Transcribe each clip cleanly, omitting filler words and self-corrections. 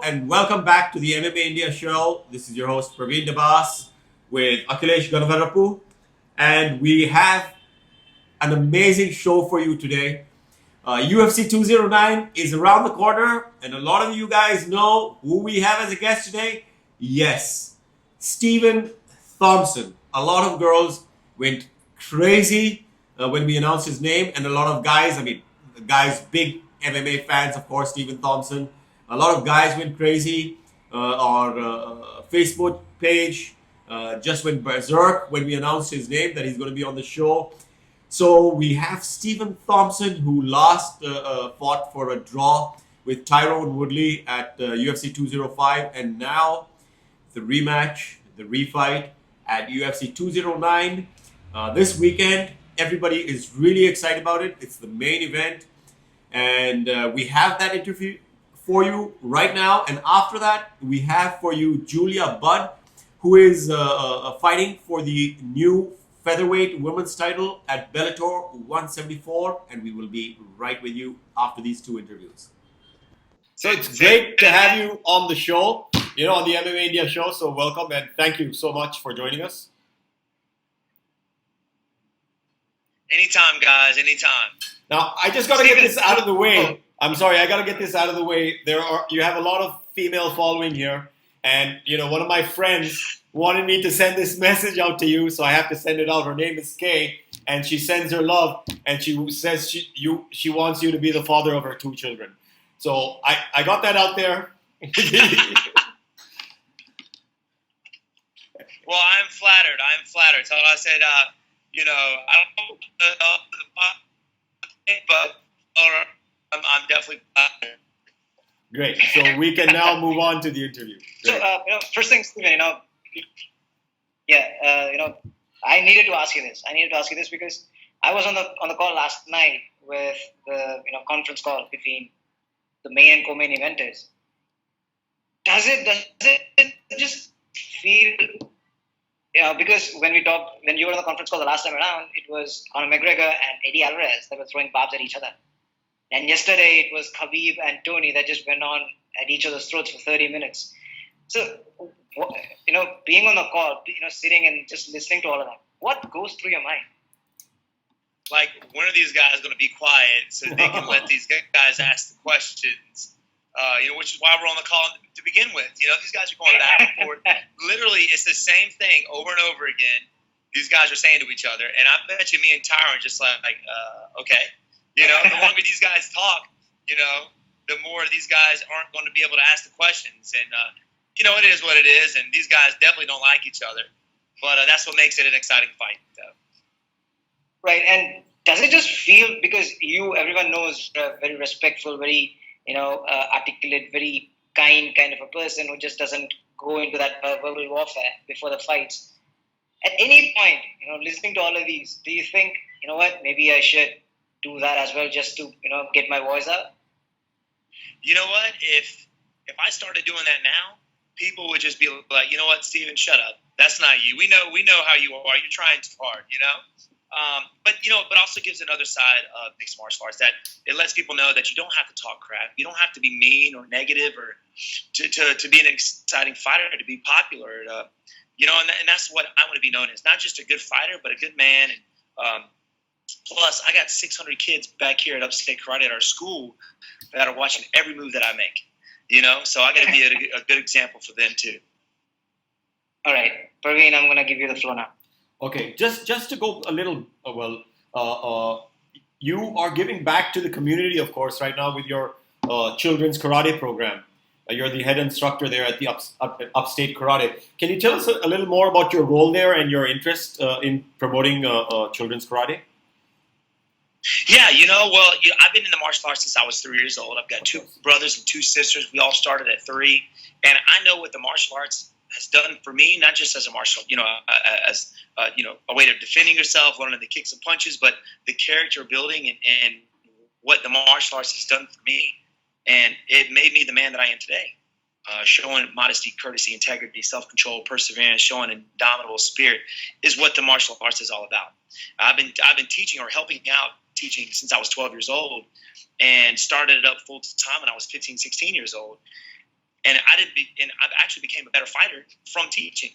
and welcome back to the MMA India show. This is your host Parvin Dabas with Akhilesh Gannavarapu, and we have an amazing show for you today. UFC 209 is around the corner, and a lot of you guys know who we have as a guest today. Yes, Stephen Thompson. A lot of girls went crazy when we announced his name, and a lot of guys, big MMA fans, of course, Stephen Thompson. A lot of guys went crazy. Our Facebook page just went berserk when we announced his name that he's going to be on the show. So we have Stephen Thompson, who last fought for a draw with Tyrone Woodley at UFC 205, and now the rematch, the refight at UFC 209 this weekend. Everybody is really excited about it. It's the main event, and we have that interview for you right now. And after that, we have for you Julia Budd, who is fighting for the new featherweight women's title at Bellator 174, and we will be right with you after these two interviews. So it's great to have you on the show, on the MMA India show. So welcome and thank you so much for joining us. Anytime, guys, anytime. Now, I just got to get this out of the way. I'm sorry, I got to get this out of the way. You have a lot of female following here, and one of my friends wanted me to send this message out to you, so I have to send it out. Her name is Kay, and she sends her love, and she says she wants you to be the father of her two children. So I got that out there. Well, I'm flattered. So I said, I don't know, but I'm definitely flattered. Great. So we can now move on to the interview. Great. So, first thing, Stephen, I needed to ask you this because I was on the call last night with the conference call between the main and co-main eventers. Does it just feel, because when you were on the conference call the last time around, it was Conor McGregor and Eddie Alvarez that were throwing barbs at each other. And yesterday it was Khabib and Tony that just went on at each other's throats for 30 minutes. So, being on the call, sitting and just listening to all of that, what goes through your mind? Like, when are these guys going to be quiet so they can let these guys ask the questions? Which is why we're on the call to begin with. These guys are going back and forth. Literally, it's the same thing over and over again. These guys are saying to each other, and I bet you me and Tyron just okay. The longer these guys talk, the more these guys aren't going to be able to ask the questions. And, it is what it is, and these guys definitely don't like each other. But that's what makes it an exciting fight, though. Right, and does it just feel, because everyone knows, very respectful, very, articulate, very kind of a person who just doesn't go into that verbal warfare before the fights. At any point, listening to all of these, do you think, maybe I should do that as well just to, get my voice out? You know what? If I started doing that now, people would just be like, you know what, Steven, shut up. That's not you. We know how you are. You're trying too hard, But also gives another side of mixed martial arts that it lets people know that you don't have to talk crap. You don't have to be mean or negative or to be an exciting fighter, to be popular. And that's what I want to be known as. Not just a good fighter, but a good man. And plus, I got 600 kids back here at Upstate Karate at our school that are watching every move that I make. So I got to be a good example for them too. All right, Parvin, I'm going to give you the floor now. Okay, just to go a little, you are giving back to the community, of course, right now with your children's karate program. You're the head instructor there at the Upstate Karate. Can you tell us a little more about your role there and your interest in promoting children's karate? Yeah, I've been in the martial arts since I was 3 years old. I've got two brothers and two sisters. We all started at 3. And I know what the martial arts has done for me, not just as a martial, as a way of defending yourself, learning the kicks and punches, but the character building and what the martial arts has done for me. And it made me the man that I am today. Showing modesty, courtesy, integrity, self-control, perseverance, showing an indomitable spirit is what the martial arts is all about. I've been teaching or helping out teaching since I was 12 years old and started it up full time when I was 15, 16 years old. and I actually became a better fighter from teaching.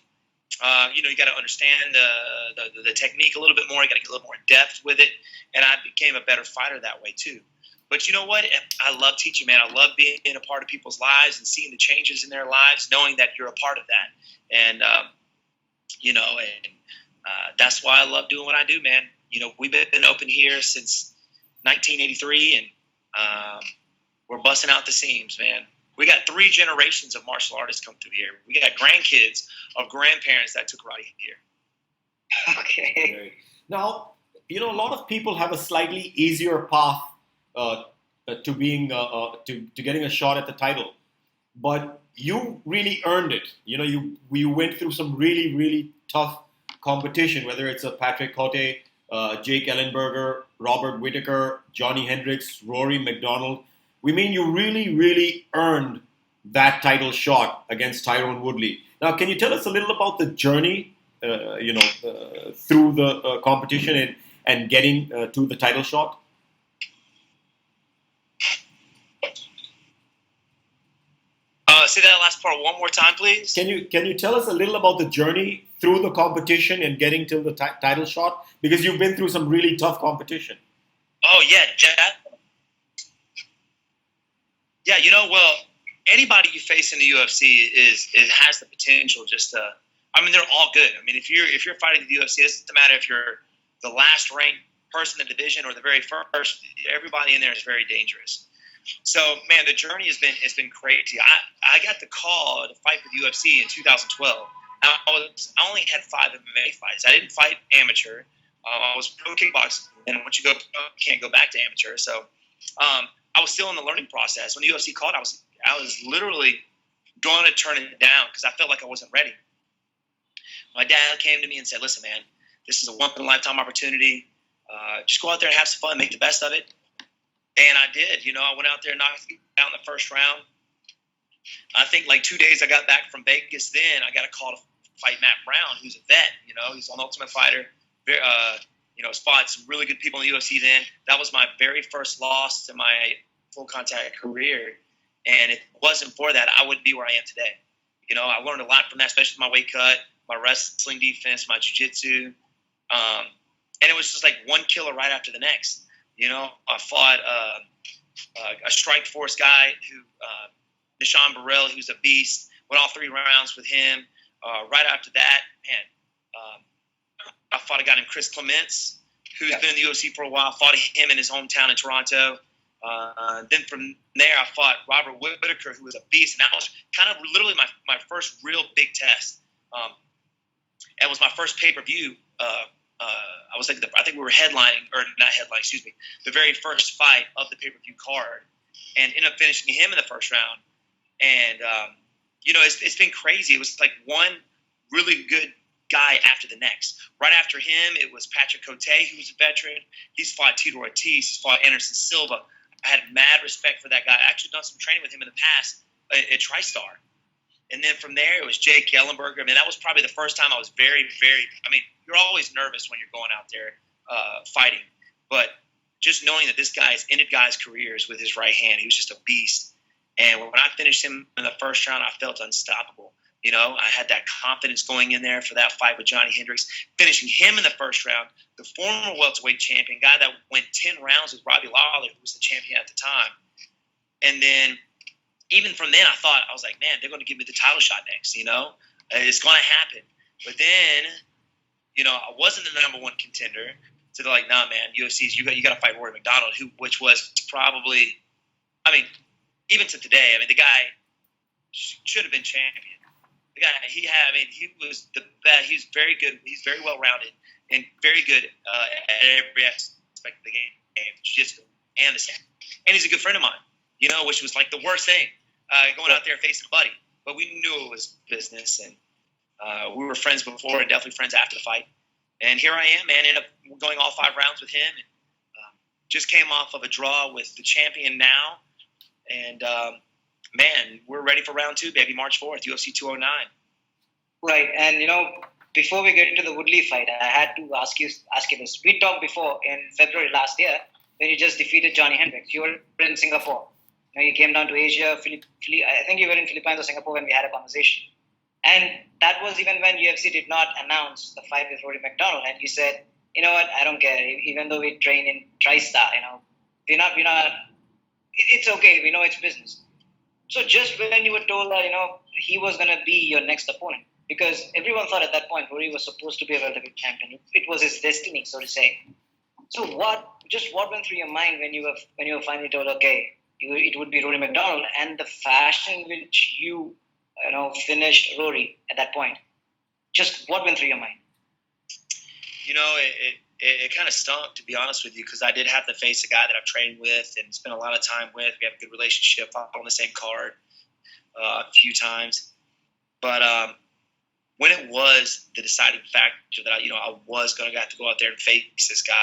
You got to understand the technique a little bit more. You got to get a little more in depth with it, and I became a better fighter that way too. But you know what? I love teaching, man. I love being a part of people's lives and seeing the changes in their lives, knowing that you're a part of that. And that's why I love doing what I do, man. We've been open here since 1983, and we're busting out the seams, man. We got 3 generations of martial artists come through here. We got grandkids of grandparents that took karate here. Okay. Now, a lot of people have a slightly easier path to being to getting a shot at the title, but you really earned it. You went through some really, really tough competition, whether it's a Patrick Cote, Jake Ellenberger, Robert Whittaker, Johnny Hendricks, Rory McDonald. You really, really earned that title shot against Tyrone Woodley. Now, can you tell us a little about the journey, through the competition and getting to the title shot? Say that last part one more time, please. Can you tell us a little about the journey through the competition and getting to the title shot? Because you've been through some really tough competition. Oh, yeah, Jack. Yeah, well, anybody you face in the UFC has the potential just to. They're all good. If you're fighting the UFC, it doesn't matter if you're the last ranked person in the division or the very first. Everybody in there is very dangerous. So, man, the journey has been crazy. I got the call to fight for the UFC in 2012. I only had 5 MMA fights. I didn't fight amateur. I was pro kickboxing, and once you go pro, you can't go back to amateur. So, I was still in the learning process. When the UFC called, I was literally going to turn it down because I felt like I wasn't ready. My dad came to me and said, "Listen, man, this is a once-in-a-lifetime opportunity. Just go out there and have some fun, make the best of it." And I did. I went out there and knocked out in the first round. I think 2 days I got back from Vegas, then I got a call to fight Matt Brown, who's a vet. He's an Ultimate Fighter. Fought some really good people in the UFC then. That was my very first loss to my full contact career. And if it wasn't for that, I wouldn't be where I am today. I learned a lot from that, especially my weight cut, my wrestling defense, my jiu-jitsu. And it was just one killer right after the next. I fought a Strike Force guy Nishan Burrell, who's a beast. Went all 3 rounds with him. Right after that, I fought a guy named Chris Clements, who's been in the UFC for a while. Fought him in his hometown in Toronto. Then from there, I fought Robert Whittaker, who was a beast. And that was kind of literally my first real big test. It was my first pay-per-view. I think we were headlining, or not headlining, excuse me, the very first fight of the pay-per-view card. And ended up finishing him in the first round. And, it's been crazy. It was one really good guy after the next. Right after him, it was Patrick Cote, who was a veteran. He's fought Tito Ortiz. He's fought Anderson Silva. I had mad respect for that guy. I actually done some training with him in the past at TriStar. And then from there, it was Jake Ellenberger. That was probably the first time I was very, very – you're always nervous when you're going out there fighting. But just knowing that this guy has ended guys' careers with his right hand, he was just a beast. And when I finished him in the first round, I felt unstoppable. I had that confidence going in there for that fight with Johnny Hendricks, finishing him in the first round. The former welterweight champion, guy that went 10 rounds with Robbie Lawler, who was the champion at the time. And then even from then, I was like, man, they're going to give me the title shot next, It's going to happen. But then, I wasn't the number 1 contender. So they're like, nah, man, UFC's, you got to fight Rory McDonald, which was probably, even to today, the guy should have been champion. The guy, he was the best. He's very good. He's very well-rounded and very good at every aspect of the game, jiu-jitsu and the stand. And he's a good friend of mine, which was the worst thing, going out there facing a buddy. But we knew it was business, and we were friends before and definitely friends after the fight. And here I am, man. Ended up going all 5 rounds with him, and just came off of a draw with the champion now. And, man, we're ready for round 2, baby, March 4th, UFC 209. Right. And, before we get into the Woodley fight, I had to ask you this. We talked before in February last year when you just defeated Johnny Hendricks. You were in Singapore. You came down to Asia. I think you were in Philippines or Singapore when we had a conversation. And that was even when UFC did not announce the fight with Rory McDonald. And you said, you know what, I don't care. Even though we train in TriStar, we're not, it's okay. We know it's business. So just when you were told that, he was going to be your next opponent, because everyone thought at that point Rory was supposed to be a welterweight champion. It was his destiny, so to say. So what went through your mind when you were finally told, okay, it would be Rory McDonald, and the fashion in which you finished Rory at that point? Just what went through your mind? It kind of stunk, to be honest with you, because I did have to face a guy that I've trained with and spent a lot of time with. We have a good relationship, fought on the same card a few times. But when it was the deciding factor that I was going to have to go out there and face this guy,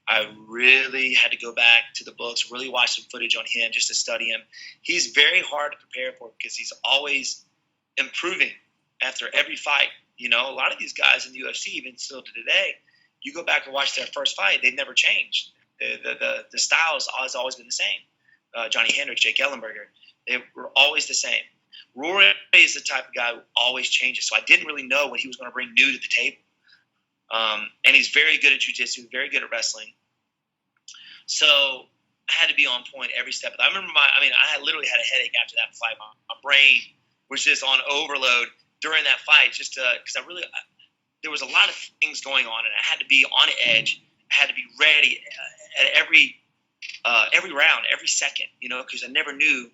I really had to go back to the books, really watch some footage on him just to study him. He's very hard to prepare for because he's always improving after every fight. A lot of these guys in the UFC, even still to today, you go back and watch their first fight, they've never changed. The style has always been the same. Johnny Hendricks, Jake Ellenberger, they were always the same. Rory is the type of guy who always changes, so I didn't really know what he was going to bring new to the table. And he's very good at jiu-jitsu, very good at wrestling. So I had to be on point every step. I remember I literally had a headache after that fight. My brain was just on overload during that fight, just because there was a lot of things going on, and I had to be on edge. I had to be ready at every round, every second, because I never knew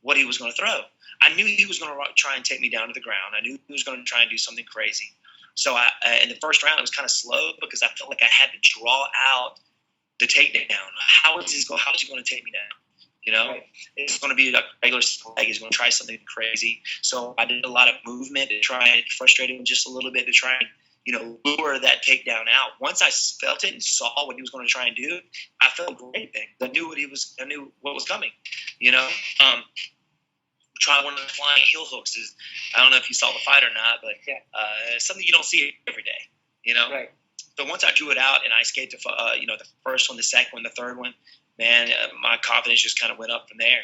what he was going to throw. I knew he was going to try and take me down to the ground. I knew he was going to try and do something crazy. So in the first round, it was kind of slow because I felt like I had to draw out the takedown. How is he going to take me down? Right. It's going to be a regular leg. He's going to try something crazy. So I did a lot of movement to try and frustrate him just a little bit to try and, lure that takedown out. Once I felt it and saw what he was going to try and do, I felt great thing. I knew what was coming, Try one of the flying heel hooks. I don't know if you saw the fight or not, but something you don't see every day, Right. So once I drew it out and I escaped the first one, the second one, the third one, man, my confidence just kind of went up from there.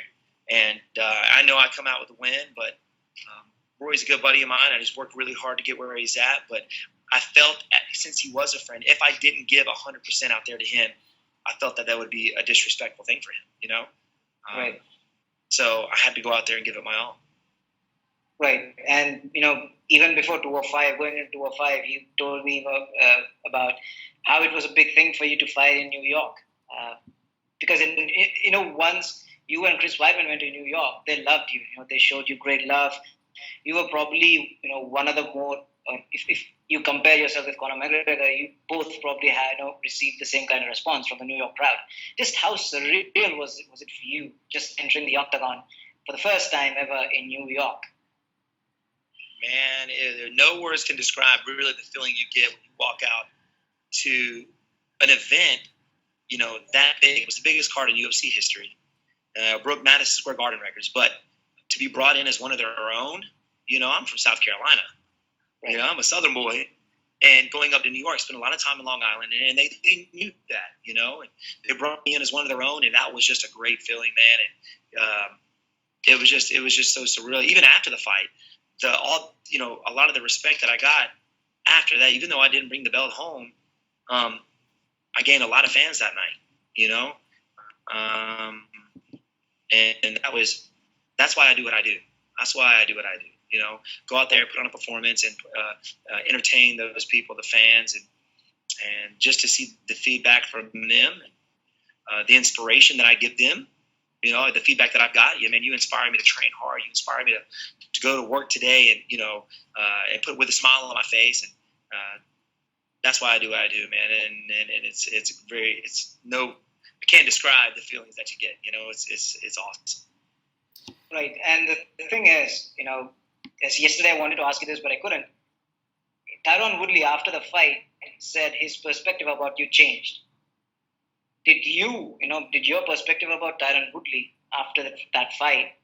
And I know I come out with a win, but Roy's a good buddy of mine. I just worked really hard to get where he's at. But I felt, since he was a friend, if I didn't give 100% out there to him, I felt that would be a disrespectful thing for him, Right. So I had to go out there and give it my all. Right. And, even before 205, going into 205, you told me about how it was a big thing for you to fight in New York. Because, once you and Chris Weidman went to New York, they loved you. They showed you great love. You were probably, one of the more, if you compare yourself with Conor McGregor, you both probably had received the same kind of response from the New York crowd. Just how surreal was it for you just entering the octagon for the first time ever in New York? Man, no words can describe really the feeling you get when you walk out to an event, that big. It was the biggest card in UFC history. Broke Madison Square Garden records. But to be brought in as one of their own, I'm from South Carolina. Right. I'm a Southern boy. And going up to New York, spent a lot of time in Long Island, and they knew that, and they brought me in as one of their own, and that was just a great feeling, man. And it was just so surreal. Even after the fight, a lot of the respect that I got after that, even though I didn't bring the belt home, I gained a lot of fans that night, and that's why I do what I do. That's why I do what I do. Go out there, put on a performance, and entertain those people, the fans, and just to see the feedback from them, the inspiration that I give them, the feedback that I've got. You inspire me to train hard. You inspire me to go to work today and and put with a smile on my face, and that's why I do what I do, man. And I can't describe the feelings that you get. It's awesome. Right, and the thing is, as yesterday I wanted to ask you this, but I couldn't. Tyron Woodley, after the fight, said his perspective about you changed. Did your perspective about Tyron Woodley after that fight,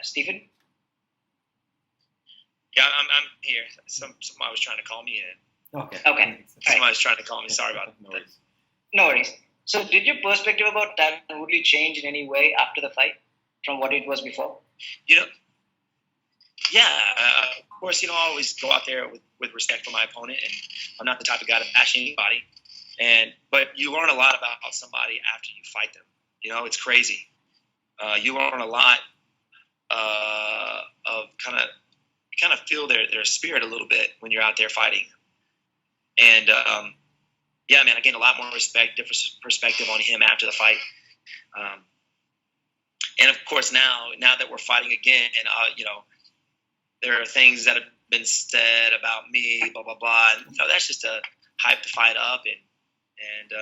Stephen? Yeah, I'm here. Somebody was trying to call me in. Okay. Somebody was trying to call me. Sorry about that. No worries. So did your perspective about Tyron Woodley change in any way after the fight? from what it was before? You know, yeah, of course, I always go out there with respect for my opponent, and I'm not the type of guy to bash anybody. But you learn a lot about somebody after you fight them. It's crazy. You learn a lot of kind of feel their spirit a little bit when you're out there fighting. And yeah, man, I gained a lot more respect, different perspective on him after the fight. And of course, now that we're fighting again, and there are things that have been said about me, blah blah blah. And, that's just to hype the fight up, and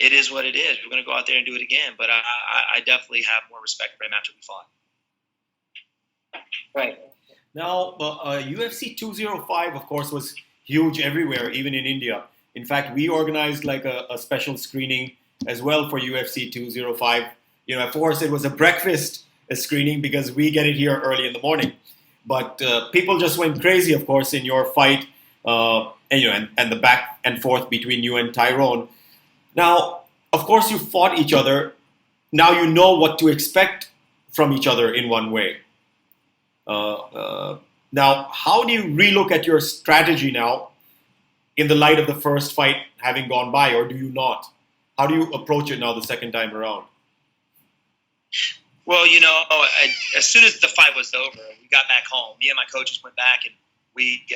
it is what it is. We're going to go out there and do it again. But I definitely have more respect for him after we fought. Right. Now, UFC 205, of course, was huge everywhere, even in India. In fact, we organized like a special screening as well for UFC 205. Of course, it was a breakfast screening because we get it here early in the morning. But people just went crazy, of course, in your fight, and the back and forth between you and Tyrone. Now, of course, you fought each other. Now you know what to expect from each other in one way. Now, how do you relook at your strategy now in the light of the first fight having gone by, or do you not? How do you approach it now the second time around? Well, as soon as the fight was over, we got back home. Me and my coaches went back and we,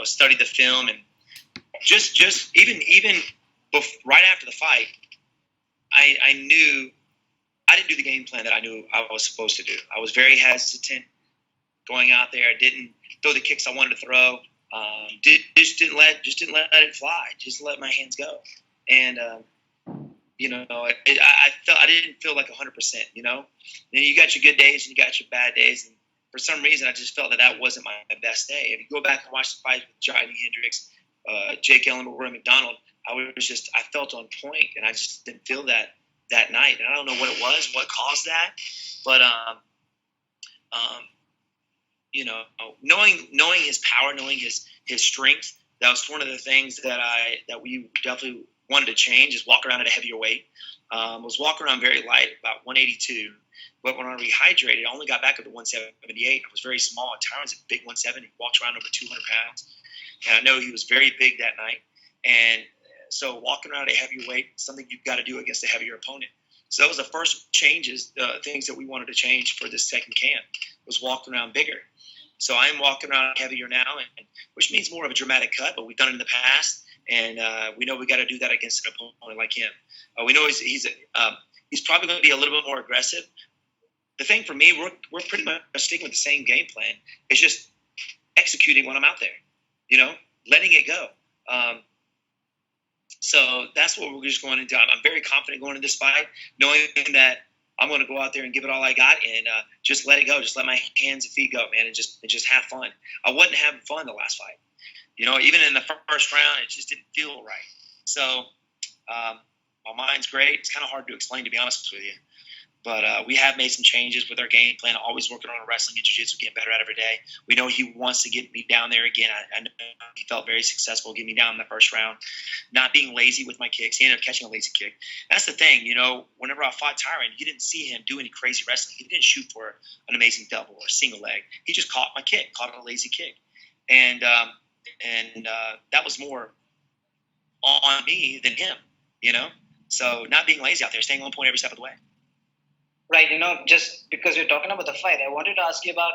studied the film, and just even right after the fight, I knew I didn't do the game plan that I knew I was supposed to do. I was very hesitant going out there. I didn't throw the kicks I wanted to throw. Just didn't let it fly. Just let my hands go. And I didn't feel like 100%. And you got your good days and you got your bad days. And for some reason, I just felt that wasn't my best day. If you go back and watch the fight with Johnny Hendricks, Jake Ellenberg, Roy McDonald, I felt on point, and I just didn't feel that night. And I don't know what it was, what caused that, but knowing his power, knowing his strength, that was one of the things that we definitely wanted to change, is walk around at a heavier weight. Was walking around very light, about 182, but when I rehydrated, I only got back up to 178. I was very small. Tyron's a big 170. He walked around over 200 pounds, and I know he was very big that night. And so walking around at a heavier weight, something you've got to do against a heavier opponent. So that was the first changes, things that we wanted to change for this second camp, was walking around bigger. So I'm walking around heavier now, which means more of a dramatic cut, but we've done it in the past, and we know we got to do that against an opponent like him. We know he's probably going to be a little bit more aggressive. The thing for me, we're pretty much sticking with the same game plan. It's just executing when I'm out there, letting it go. So that's what we're just going into. I'm very confident going into this fight, knowing that I'm going to go out there and give it all I got, and just let it go. Just let my hands and feet go, man, and just have fun. I wasn't having fun the last fight. Even in the first round, it just didn't feel right. So my mind's great. It's kind of hard to explain, to be honest with you. But we have made some changes with our game plan, always working on wrestling and jiu-jitsu, getting better at every day. We know he wants to get me down there again. I know he felt very successful getting me down in the first round. Not being lazy with my kicks. He ended up catching a lazy kick. That's the thing, whenever I fought Tyron, you didn't see him do any crazy wrestling. He didn't shoot for an amazing double or a single leg. He just caught my kick, caught a lazy kick. And that was more on me than him, So not being lazy out there, staying on point every step of the way. Right, just because we're talking about the fight, I wanted to ask you about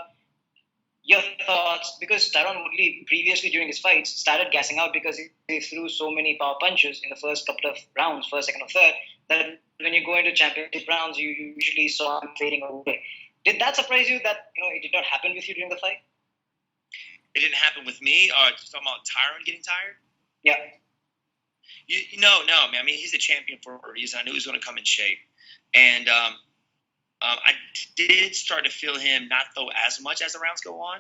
your thoughts, because Tyron Woodley previously during his fights started gassing out because he threw so many power punches in the first couple of rounds, first, second, or third, that when you go into championship rounds, you usually saw him fading away. Did that surprise you that it did not happen with you during the fight? It didn't happen with me? Or just talking about Tyron getting tired? Yeah. No, man. I mean, he's a champion for a reason. I knew he was going to come in shape. And I did start to feel him not throw as much as the rounds go on.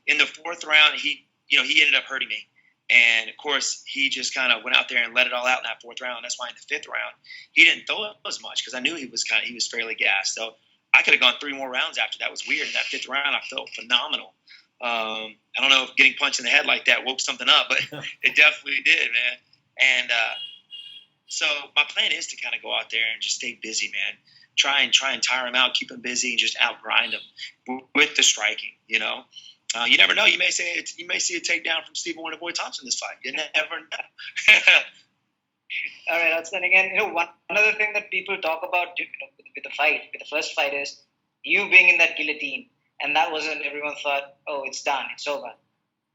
In the fourth round, he ended up hurting me. And, of course, he just kind of went out there and let it all out in that fourth round. That's why in the fifth round, he didn't throw as much because I knew he was fairly gassed. So I could have gone 3 more rounds after that. It was weird. In that fifth round, I felt phenomenal. I don't know if getting punched in the head like that woke something up, but it definitely did, man. And so my plan is to kind of go out there and just stay busy, man. try and tire him out, keep him busy, and just outgrind him with the striking. You know, you never know. You may see a takedown from Stephen Wonderboy Thompson this fight. You never know. All right, outstanding. And one other thing that people talk about with the first fight, is you being in that guillotine, and that was when everyone thought, oh, it's done, it's over.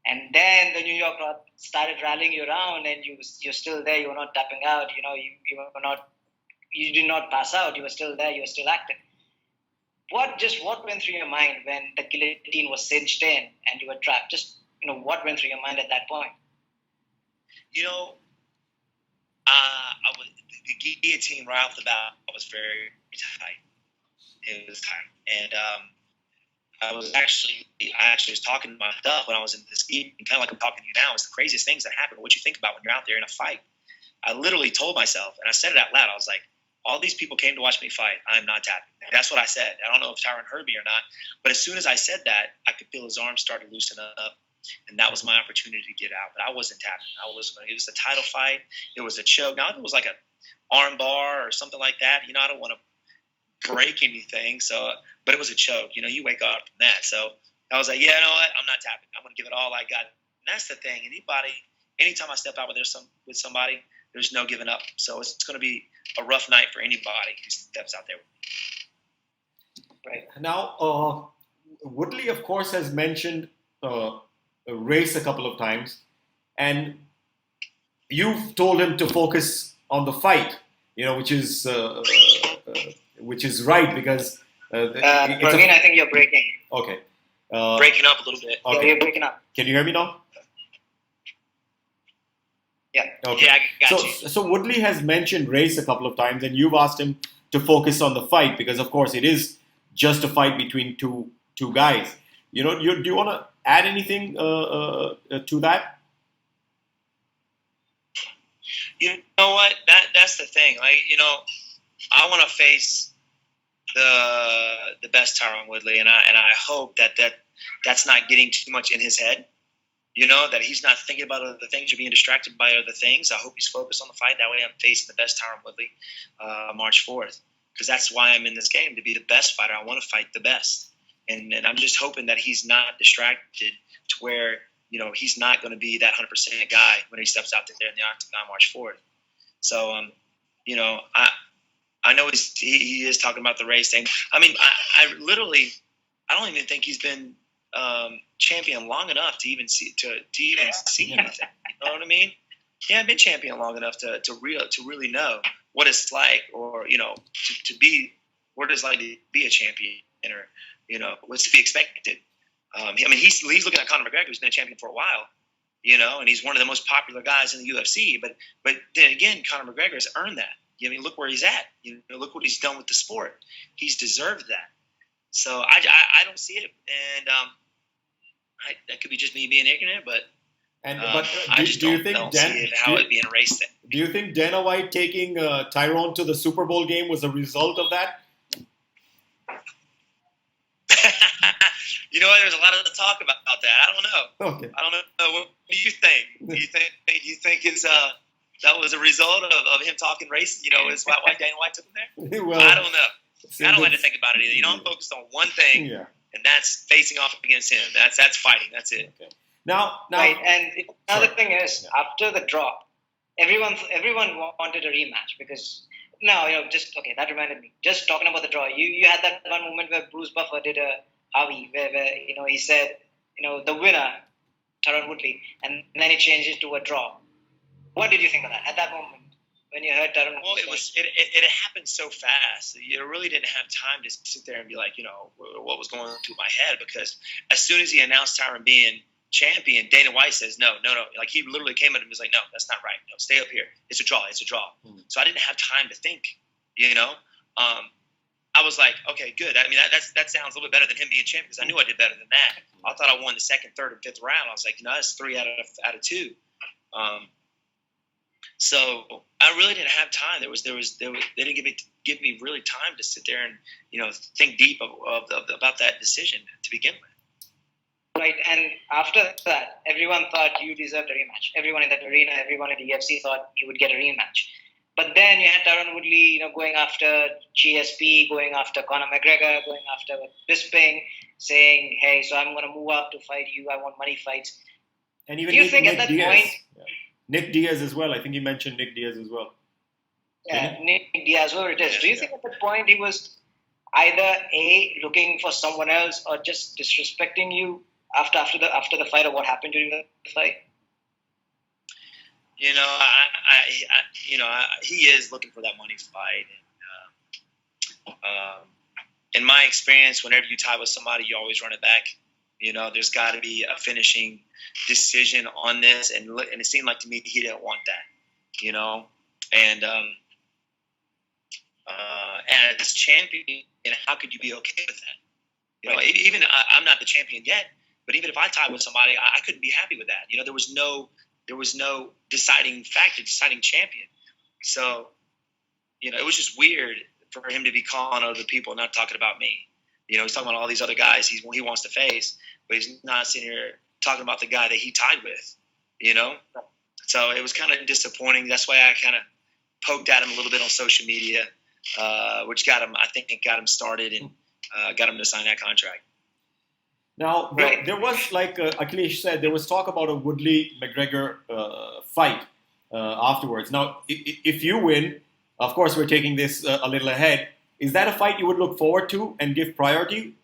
And then the New York crowd started rallying you around, and you're still there. You were not tapping out. You did not pass out. You were still there. You were still active. What went through your mind when the guillotine was cinched in and you were trapped? What went through your mind at that point? The guillotine right off the bat was very tight. It was tight, and I actually was talking to myself when I was in this game, kind of like I'm talking to you now. It's the craziest things that happen. What you think about when you're out there in a fight. I literally told myself, and I said it out loud. I was like, all these people came to watch me fight. I'm not tapping. That's what I said. I don't know if Tyron heard me or not, but as soon as I said that, I could feel his arms start to loosen up, and that was my opportunity to get out. But I wasn't tapping. It was a title fight. It was a choke. Now, if it was like an arm bar or something like that, I don't want to break anything. So, but it was a choke. You wake up from that. So I was like, yeah, you know what? I'm not tapping. I'm going to give it all I got. And that's the thing. Anytime I step out with somebody, there's no giving up. So it's going to be a rough night for anybody who steps out there. Right. Now, Woodley, of course, has mentioned a race a couple of times, and you've told him to focus on the fight, which is right, because Parvin, I think you're breaking. Okay. Breaking up a little bit. Okay. Yeah, you're breaking up. Can you hear me now? Yeah. Okay. Yeah, I got you. So Woodley has mentioned race a couple of times, and you've asked him to focus on the fight because, of course, it is just a fight between two guys. Do you want to add anything to that? You know what? That's the thing. I want to face the best Tyron Woodley, and I hope that's not getting too much in his head. That he's not thinking about other things or being distracted by other things. I hope he's focused on the fight. That way I'm facing the best Tyron Woodley March 4th, because that's why I'm in this game, to be the best fighter. I want to fight the best. And I'm just hoping that he's not distracted to where, he's not going to be that 100% guy when he steps out there in the octagon March 4th. So, I know he is talking about the race thing. I mean, I don't even think he's been champion long enough to even see anything. You know what I mean? Yeah, I've been champion long enough to really know what it's like, or to be what it's like to be a champion, or what's to be expected. He's looking at Conor McGregor, who's been a champion for a while, and he's one of the most popular guys in the UFC. But then again, Conor McGregor has earned that. Look where he's at. Look what he's done with the sport. He's deserved that. So I don't see it, and that could be just me being ignorant, but I just don't see it how it being a race thing. Do you think Dana White taking Tyrone to the Super Bowl game was a result of that? There's a lot of talk about that. I don't know. Okay. I don't know. What do you think? Do you think it's that was a result of him talking race? Is why Dana White took him there? Well, I don't know. I don't like to think about it either. I'm focused on one thing, and that's facing off against him. That's fighting. That's it. Okay. Now, right. And another thing is, after the draw, everyone wanted a rematch because that reminded me. Just talking about the draw, you had that one moment where Bruce Buffer did a Howie, where he said, the winner, Tyron Woodley, and then he changed it to a draw. What did you think of that at that moment when you heard Tyron? Well, it happened so fast. You really didn't have time to sit there and be like, what was going through my head, because as soon as he announced Tyron being champion, Dana White says no. Like, he literally came at him and was like, no, that's not right. No, stay up here. It's a draw. Mm-hmm. So I didn't have time to think. I was like, okay, good. I mean, that sounds a little bit better than him being champion, because I knew I did better than that. I thought I won the second, third, and fifth round. I was like, that's 3 out of 2. So I really didn't have time. They didn't give me really time to sit there and think deep about that decision to begin with. Right, and after that, everyone thought you deserved a rematch. Everyone in that arena, everyone in the UFC thought you would get a rematch. But then you had Tyron Woodley, going after GSP, going after Conor McGregor, going after Bisping, saying, "Hey, so I'm going to move up to fight you. I want money fights." And even Do you think Nick at that Diaz. point, Nick Diaz as well. I think he mentioned Nick Diaz as well. Nick Diaz, whoever it is, do you think at that point he was either A, looking for someone else, or just disrespecting you after the fight, or what happened during the fight? He is looking for that money fight. And, in my experience, whenever you tie with somebody, you always run it back. There's got to be a finishing decision on this, and it seemed like to me he didn't want that. And as champion, how could you be okay with that? Right. Even I'm not the champion yet, but even if I tie with somebody, I couldn't be happy with that. There was no deciding factor, deciding champion. So, it was just weird for him to be calling other people, not talking about me. He's talking about all these other guys he wants to face, but he's not sitting here talking about the guy that he tied with. So it was kind of disappointing. That's why I kind of poked at him a little bit on social media, which got him started and got him to sign that contract. Now, there was, like Akhilesh said, there was talk about a Woodley-McGregor fight afterwards. Now, if you win, of course, we're taking this a little ahead. Is that a fight you would look forward to and give priority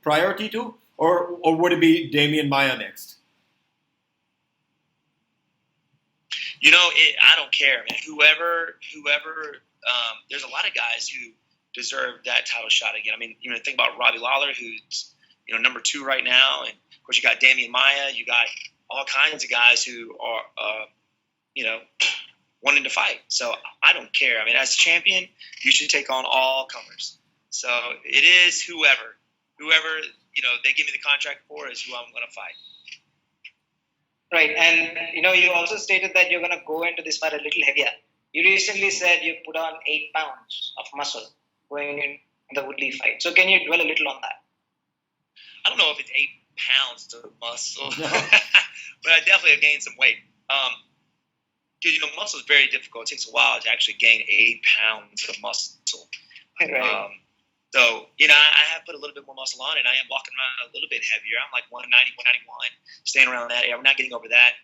to? Or would it be Damian Maia next? I don't care, man. Whoever, there's a lot of guys who deserve that title shot again. I mean, think about Robbie Lawler, who's number 2 right now, and of course you got Damian Maia. You got all kinds of guys who are, wanting to fight. So I don't care. I mean, as champion, you should take on all comers. So it is whoever they give me the contract for is who I'm going to fight. Right, and you also stated that you're going to go into this fight a little heavier. You recently said you put on 8 pounds of muscle going in the Woodley fight. So can you dwell a little on that? I don't know if it's 8 pounds of muscle, but I definitely have gained some weight. Because muscle is very difficult. It takes a while to actually gain 8 pounds of muscle. Right. So, I have put a little bit more muscle on, and I am walking around a little bit heavier. I'm like 190, 191, staying around that area. I'm not getting over that.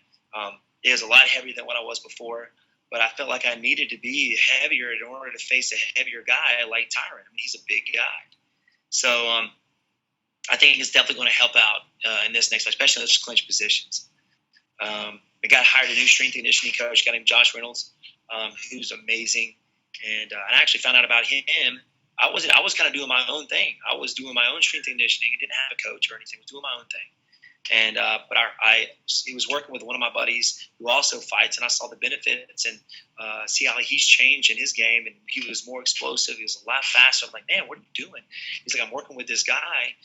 It is a lot heavier than what I was before, but I felt like I needed to be heavier in order to face a heavier guy like Tyron. I mean, he's a big guy. So I think it's definitely going to help out in this next fight, especially in those clinch positions. I got hired a new strength and conditioning coach, a guy named Josh Reynolds, who's amazing. And I actually found out about him. I was kind of doing my own thing. I was doing my own strength and conditioning. I didn't have a coach or anything. I was doing my own thing. And he was working with one of my buddies who also fights, and I saw the benefits and see how he's changed in his game. And he was more explosive. He was a lot faster. I'm like, man, what are you doing? He's like, I'm working with this guy.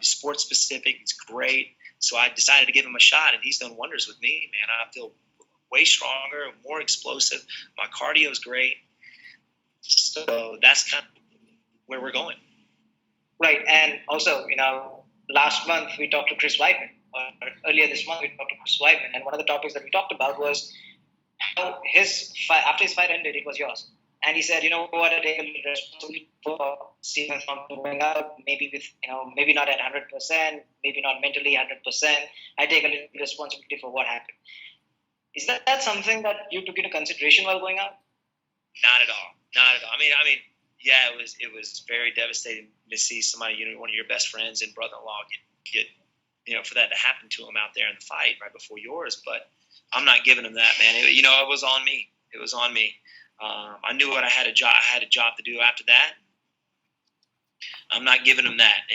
Sports specific. He's great. So I decided to give him a shot, and he's done wonders with me, man. I feel way stronger, more explosive. My cardio is great. So that's kind of where we're going. Right, and also, last month we talked to Chris Weidman, or earlier this month we talked to Chris Weidman, and one of the topics that we talked about was how after his fight ended, it was yours. And he said, what, I take a little responsibility for Stephen Thompson going out, maybe with, maybe not at 100%, maybe not mentally 100%. I take a little responsibility for what happened. Is that something that you took into consideration while going out? Not at all. I mean, yeah, it was very devastating to see somebody, one of your best friends and brother-in-law get for that to happen to him out there in the fight right before yours. But I'm not giving him that, man. It was on me. It was on me. I knew what I had a job to do after that. I'm not giving him that.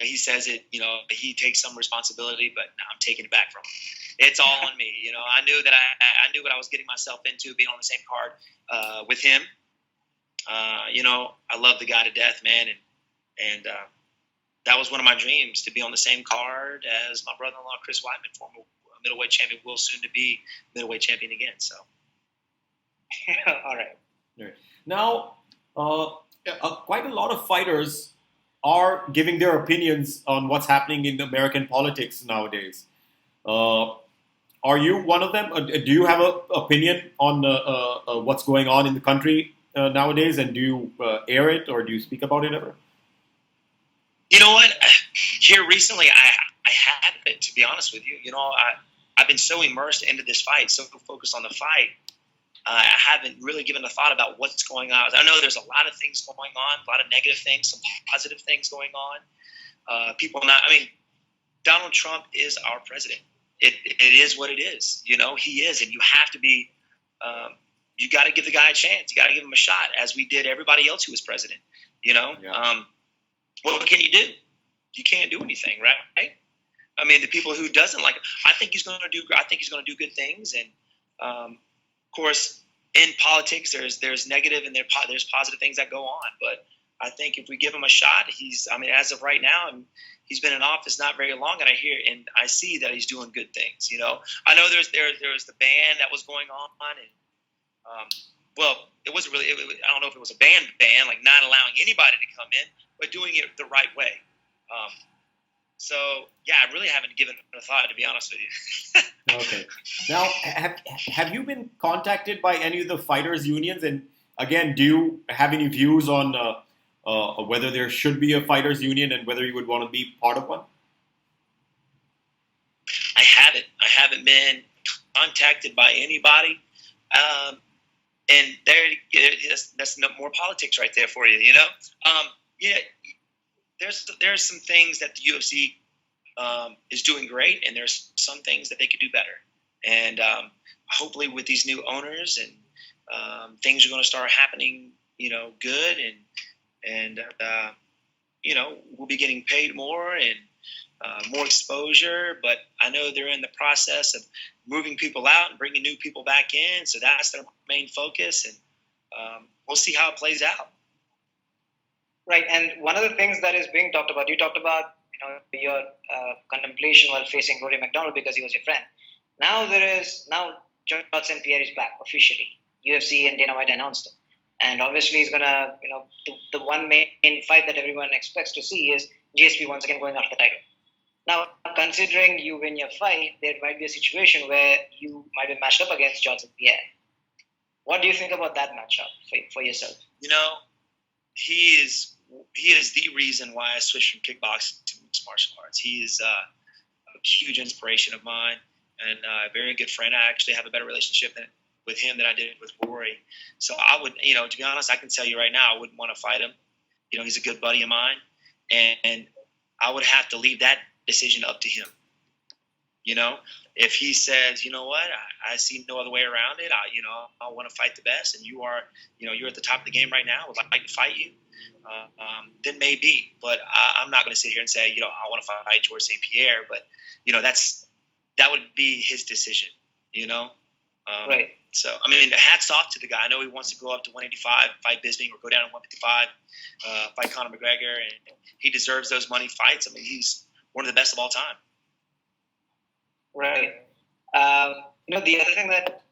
He says it. He takes some responsibility, but no, I'm taking it back from him. It's all on me. I knew that I knew what I was getting myself into being on the same card with him. I love the guy to death, man, and that was one of my dreams, to be on the same card as my brother-in-law Chris Weidman, former middleweight champion, will soon to be middleweight champion again. So, all right. Now, quite a lot of fighters are giving their opinions on what's happening in American politics nowadays. Are you one of them? Do you have an opinion on what's going on in the country nowadays, and do you air it or do you speak about it ever? You know what? Here recently, I haven't, to be honest with you. I've been so immersed into this fight, so focused on the fight. I haven't really given a thought about what's going on. I know there's a lot of things going on, a lot of negative things, some positive things going on. Donald Trump is our president. It is what it is. He is, and you have to be. You got to give the guy a chance. You got to give him a shot, as we did everybody else who was president. Yeah. What can you do? You can't do anything, right? I mean, the people who doesn't like it, I think he's going to do good things, and of course, in politics, there's negative and there's positive things that go on. But I think if we give him a shot, as of right now, he's been in office not very long, and I see that he's doing good things. I know there was the ban that was going on, and it wasn't really. I don't know if it was a ban, like not allowing anybody to come in, but doing it the right way. So yeah, I really haven't given it a thought, to be honest with you. Okay. Now, have you been contacted by any of the fighters' unions? And again, do you have any views on whether there should be a fighters' union and whether you would want to be part of one? I haven't been contacted by anybody. And that's no more politics right there for you. There's some things that the UFC is doing great, and there's some things that they could do better. And hopefully, with these new owners, and things are going to start happening, good, and we'll be getting paid more and more exposure. But I know they're in the process of moving people out and bringing new people back in, so that's their main focus, and we'll see how it plays out. Right, and one of the things that is being talked about, you talked about your contemplation while facing Rory McDonald because he was your friend. Now George St. Pierre is back officially. UFC and Dana White announced it, and obviously he's gonna, the one main fight that everyone expects to see is GSP once again going after the title. Now, considering you win your fight, there might be a situation where you might be matched up against George St. Pierre. What do you think about that matchup for yourself? He is the reason why I switched from kickboxing to mixed martial arts. He is a huge inspiration of mine and a very good friend. I actually have a better relationship with him than I did with Rory. So I would, to be honest, I can tell you right now, I wouldn't want to fight him. He's a good buddy of mine, and I would have to leave that decision up to him. If he says, you know what, I see no other way around it. I want to fight the best, and you're at the top of the game right now. I'd like to fight you. Then maybe, but I'm not going to sit here and say, I want to fight George St. Pierre. But that would be his decision. Right. So hats off to the guy. I know he wants to go up to 185, fight Bisping, or go down to 155, fight Conor McGregor, and he deserves those money fights. He's one of the best of all time. Right. The other thing that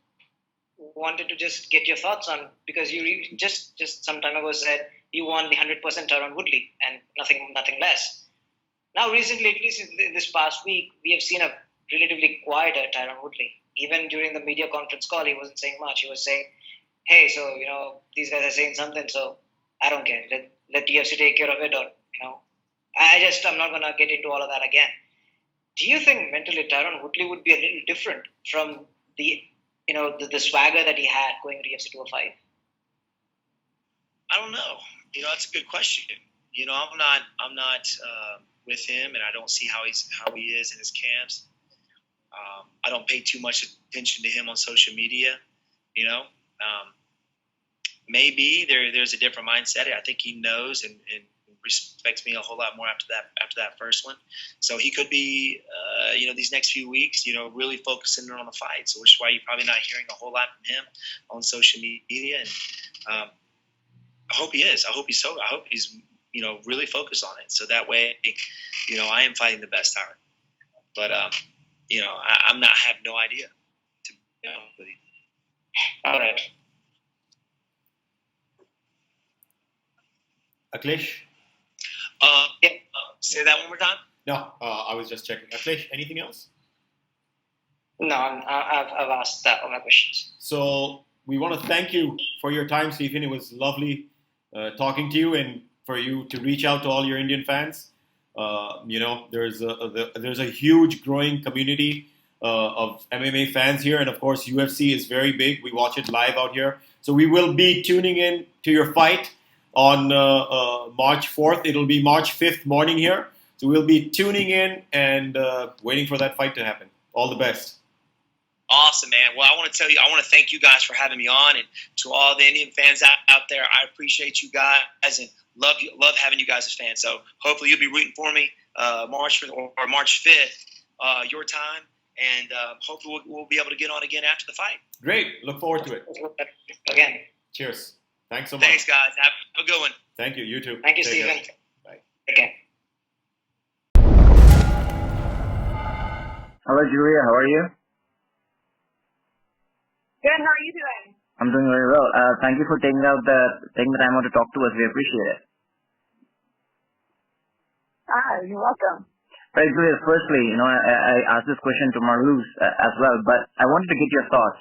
wanted to just get your thoughts on, because you just some time ago said you want the 100% Tyron Woodley and nothing less. Now, recently, at least this past week, we have seen a relatively quieter Tyron Woodley. Even during the media conference call, he wasn't saying much. He was saying, hey, so, these guys are saying something, so I don't care. Let UFC take care of it, or, I'm not going to get into all of that again. Do you think mentally Tyron Woodley would be a little different from the swagger that he had going to UFC 205? I don't know. That's a good question. I'm not with him, and I don't see how he is in his camps. I don't pay too much attention to him on social media. Maybe there's a different mindset. I think he knows and respects me a whole lot more after that first one. So he could be, these next few weeks, really focusing on the fight. So which is why you're probably not hearing a whole lot from him on social media. And I hope he is. I hope he's really focused on it. So that way, I am fighting the best Tyron. But I have no idea. To be honest with you. All right. Akhilesh? Say that one more time. No, I was just checking. Akhilesh, anything else? No, I've asked that all my questions. So we want to thank you for your time, Stephen. It was lovely talking to you, and for you to reach out to all your Indian fans. There's a huge growing community of MMA fans here, and of course UFC is very big. We watch it live out here, so we will be tuning in to your fight on March 4th. It'll be March 5th morning here, so we'll be tuning in and waiting for that fight to happen. All the best. Awesome, man. Well, I want to thank you guys for having me on, and to all the Indian fans out there, I appreciate you guys and love having you guys as fans. So hopefully you'll be rooting for me March 5th, your time, and hopefully we'll be able to get on again after the fight. Great. Look forward to it. Again. Cheers. Thanks so much. Thanks, guys. Have a good one. Thank you. You too. Thank you, Take Stephen. care. Bye. Okay. Hello, Julia. How are you? Good. How are you doing? I'm doing very well. Thank you for taking the time out to talk to us. We appreciate it. You're welcome. Right, Julia. Firstly, I asked this question to Marloes as well, but I wanted to get your thoughts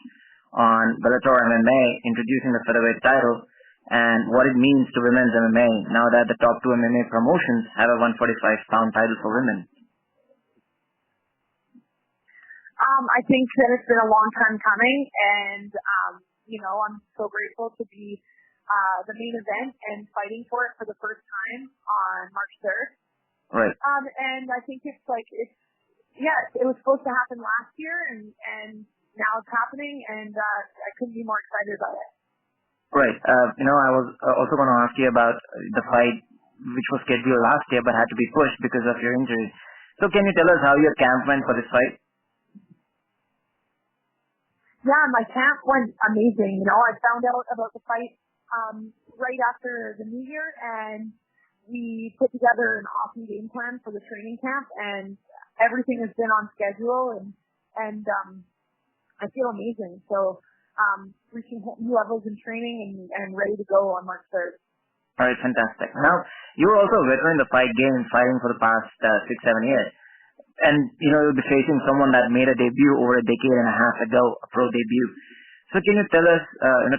on Bellator MMA introducing the featherweight title and what it means to women's MMA now that the top two MMA promotions have a 145-pound title for women. I think that it's been a long time coming, and I'm so grateful to be the main event and fighting for it for the first time on March 3rd. Right. And I think it was supposed to happen last year, and now it's happening, and I couldn't be more excited about it. Right. I was also going to ask you about the fight which was scheduled last year but had to be pushed because of your injury. So can you tell us how your camp went for this fight? Yeah, my camp went amazing. I found out about the fight right after the New Year, and we put together an awesome game plan for the training camp, and everything has been on schedule, and I feel amazing. So reaching new levels in training and ready to go on March 3rd. All right, fantastic. Now, you were also a veteran in the fight game, fighting for the past 6-7 years. And, you'll be facing someone that made a debut over a decade and a half ago, a pro debut. So can you tell us,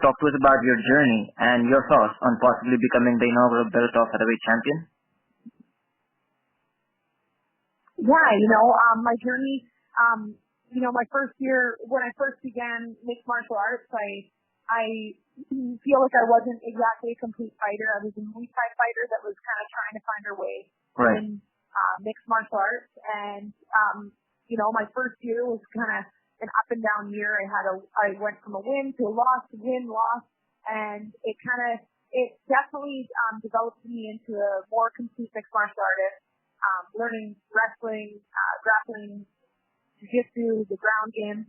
talk to us about your journey and your thoughts on possibly becoming the inaugural Bellator Featherweight champion? Yeah, my journey, my first year, when I first began mixed martial arts, I feel like I wasn't exactly a complete fighter. I was a Muay Thai fighter that was kind of trying to find her way in mixed martial arts, and my first year was kind of an up and down year. I went from a win to a loss, win, loss, and it definitely developed me into a more complete mixed martial artist, learning wrestling, grappling, jiu-jitsu, the ground game,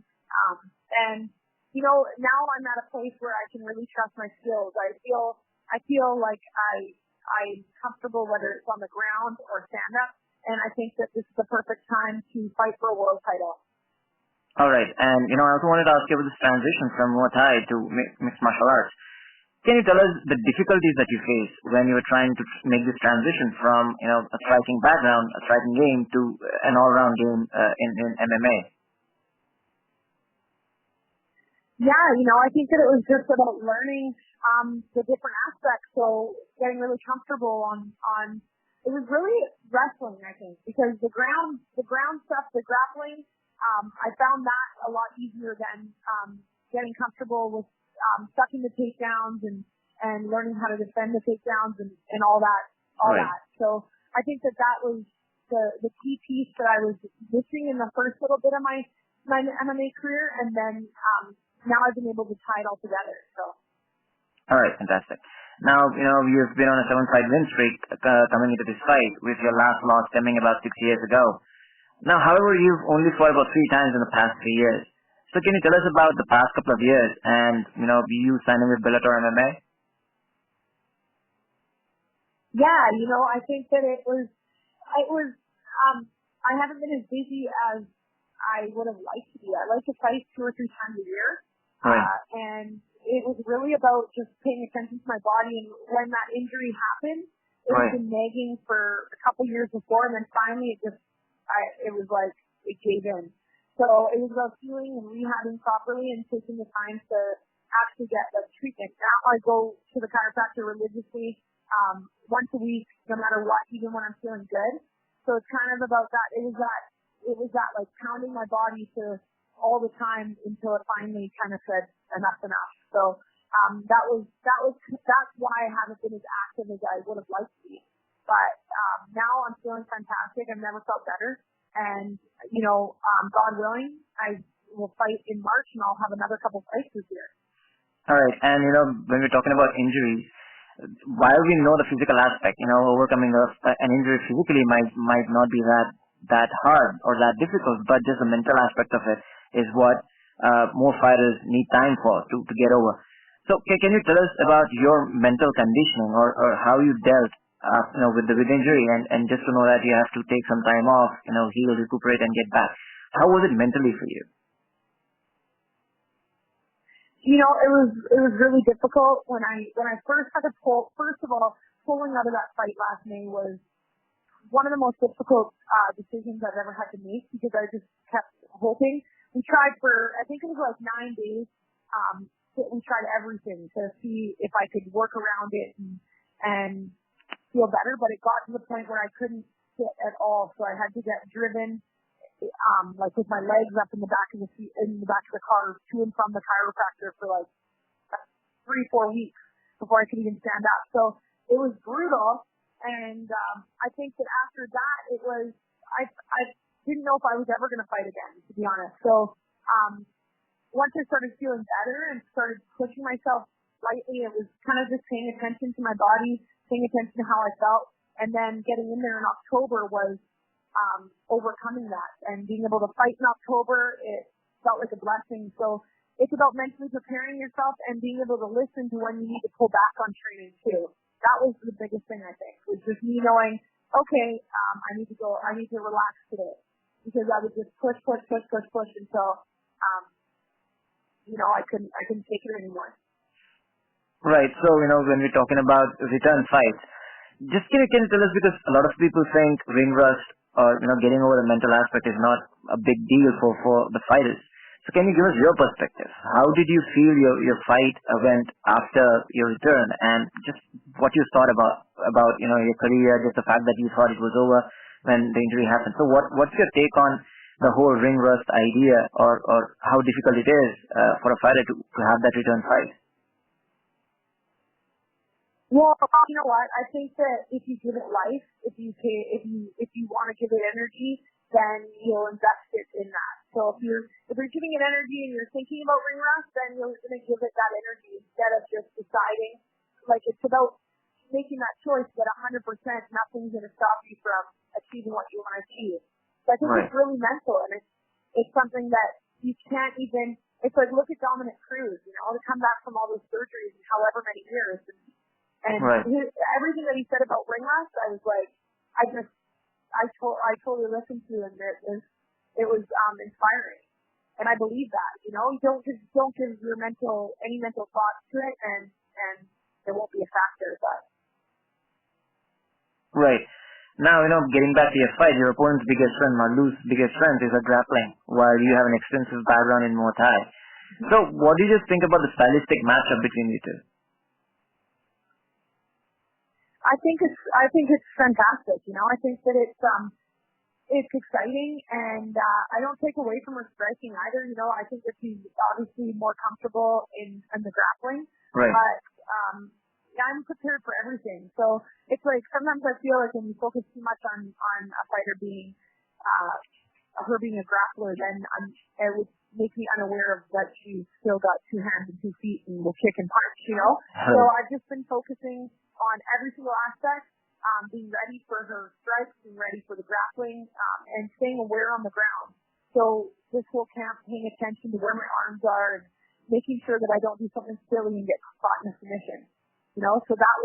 and now I'm at a place where I can really trust my skills. I feel like I'm comfortable whether it's on the ground or stand up, and I think that this is the perfect time to fight for a world title. All right, and I also wanted to ask you about this transition from Muay Thai to mixed martial arts. Can you tell us the difficulties that you faced when you were trying to make this transition from a striking background, a striking game, to an all-round game in MMA? Yeah, I think that it was just about learning the different aspects. So getting really comfortable on it was really wrestling, I think, because the ground stuff, the grappling, I found that a lot easier than getting comfortable with stuffing the takedowns and learning how to defend the takedowns and all that. That. So I think that was the key piece that I was missing in the first little bit of my MMA career, and then now I've been able to tie it all together. So. All right, fantastic. Now, you've been on a 7-fight win streak coming into this fight, with your last loss stemming about 6 years ago. Now, however, you've only fought about 3 times in the past 3 years. So can you tell us about the past couple of years and, you signing with Bellator MMA? Yeah, I think that I haven't been as busy as I would have liked to be. I like to fight 2 or 3 times a year. Right. And it was really about just paying attention to my body. And when that injury happened, it had been nagging for a couple years before, and then finally it was like it gave in. So it was about healing and rehabbing properly and taking the time to actually get like treatment. Now I go to the chiropractor religiously, once a week, no matter what, even when I'm feeling good. So it's kind of about that. It was that like pounding my body to all the time until it finally kind of said enough's enough. So that's why I haven't been as active as I would have liked to be. But now I'm feeling fantastic. I've never felt better. And, God willing, I will fight in March and I'll have another couple fights this year. All right. And, when we're talking about injuries, while we know the physical aspect, overcoming an injury physically might not be that hard or that difficult, but just the mental aspect of it is what more fighters need time for to get over. So can you tell us about your mental conditioning or how you dealt with the injury and just to know that you have to take some time off, heal, recuperate and get back. How was it mentally for you? It was really difficult when I first had to pull. First of all, pulling out of that fight last May was one of the most difficult decisions I've ever had to make because I just kept hoping. We tried for, I think it was like 9 days. We tried everything to see if I could work around it and feel better, but it got to the point where I couldn't sit at all. So I had to get driven, like with my legs up in the back of the car to and from the chiropractor for like 3-4 weeks before I could even stand up. So it was brutal. And I think that after that, it was, I didn't know if I was ever going to fight again, to be honest. So once I started feeling better and started pushing myself slightly, it was kind of just paying attention to my body, paying attention to how I felt. And then getting in there in October was overcoming that. And being able to fight in October, it felt like a blessing. So it's about mentally preparing yourself and being able to listen to when you need to pull back on training too. That was the biggest thing, I think, was just me knowing, okay, I need to relax today. Because I would just push until, I couldn't take it anymore. Right. So, when we're talking about return fights, just can you tell us, because a lot of people think ring rust or, getting over the mental aspect is not a big deal for the fighters. So can you give us your perspective? How did you feel your fight went after your return and just what you thought about your career, just the fact that you thought it was over when the injury happened? So what's your take on the whole ring rust idea or how difficult it is for a fighter to have that return fight? Well, you know what? I think that if you give it life, if you want to give it energy, then you'll invest it in that. So if you're giving it energy and you're thinking about ring rust, then you're going to give it that energy instead of just deciding. Like, it's about making that choice that 100% nothing's going to stop you from achieving what you want to achieve. So I think It's really mental, and it's something that you can't even. It's like, look at Dominic Cruz. To come back from all those surgeries in however many years, and everything that he said about ring rust, I was like, I totally listened to, and it was inspiring, and I believe that. Don't give your any mental thoughts to it, and it won't be a factor. But right now, getting back to your fight, your opponent's biggest strength, Malu's biggest strength, is a grappling, while you have an extensive background in Muay Thai. So, what do you just think about the stylistic matchup between you two? I think it's fantastic. I think that it's exciting, and I don't take away from her striking either. I think that she's obviously more comfortable in the grappling, right? But I'm prepared for everything. So it's like sometimes I feel like when you focus too much on a fighter being her being a grappler, then it would make me unaware of that she's still got 2 hands and 2 feet and will kick and punch. So I've just been focusing on every single aspect, being ready for her strikes, being ready for the grappling, and staying aware on the ground. So this whole camp, paying attention to where my arms are and making sure that I don't do something silly and get caught in a submission. So that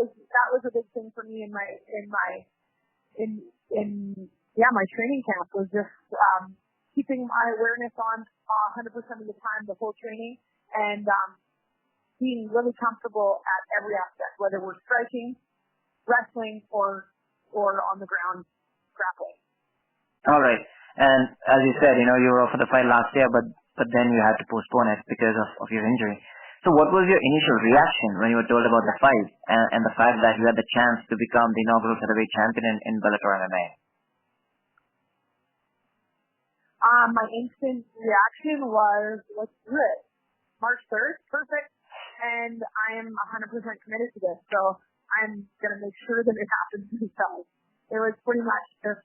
was a big thing for me in my training camp, was just keeping my awareness on 100% of the time, the whole training, and being really comfortable at every aspect, whether we're striking, wrestling, or on the ground grappling. All right. And as you said, you were off for the fight last year, but then you had to postpone it because of your injury. So what was your initial reaction when you were told about the fight and the fact that you had the chance to become the inaugural featherweight champion in Bellator MMA? My instant reaction was, let's do it. March 3rd, perfect. And I am 100% committed to this. So I'm going to make sure that it happens because it was pretty much just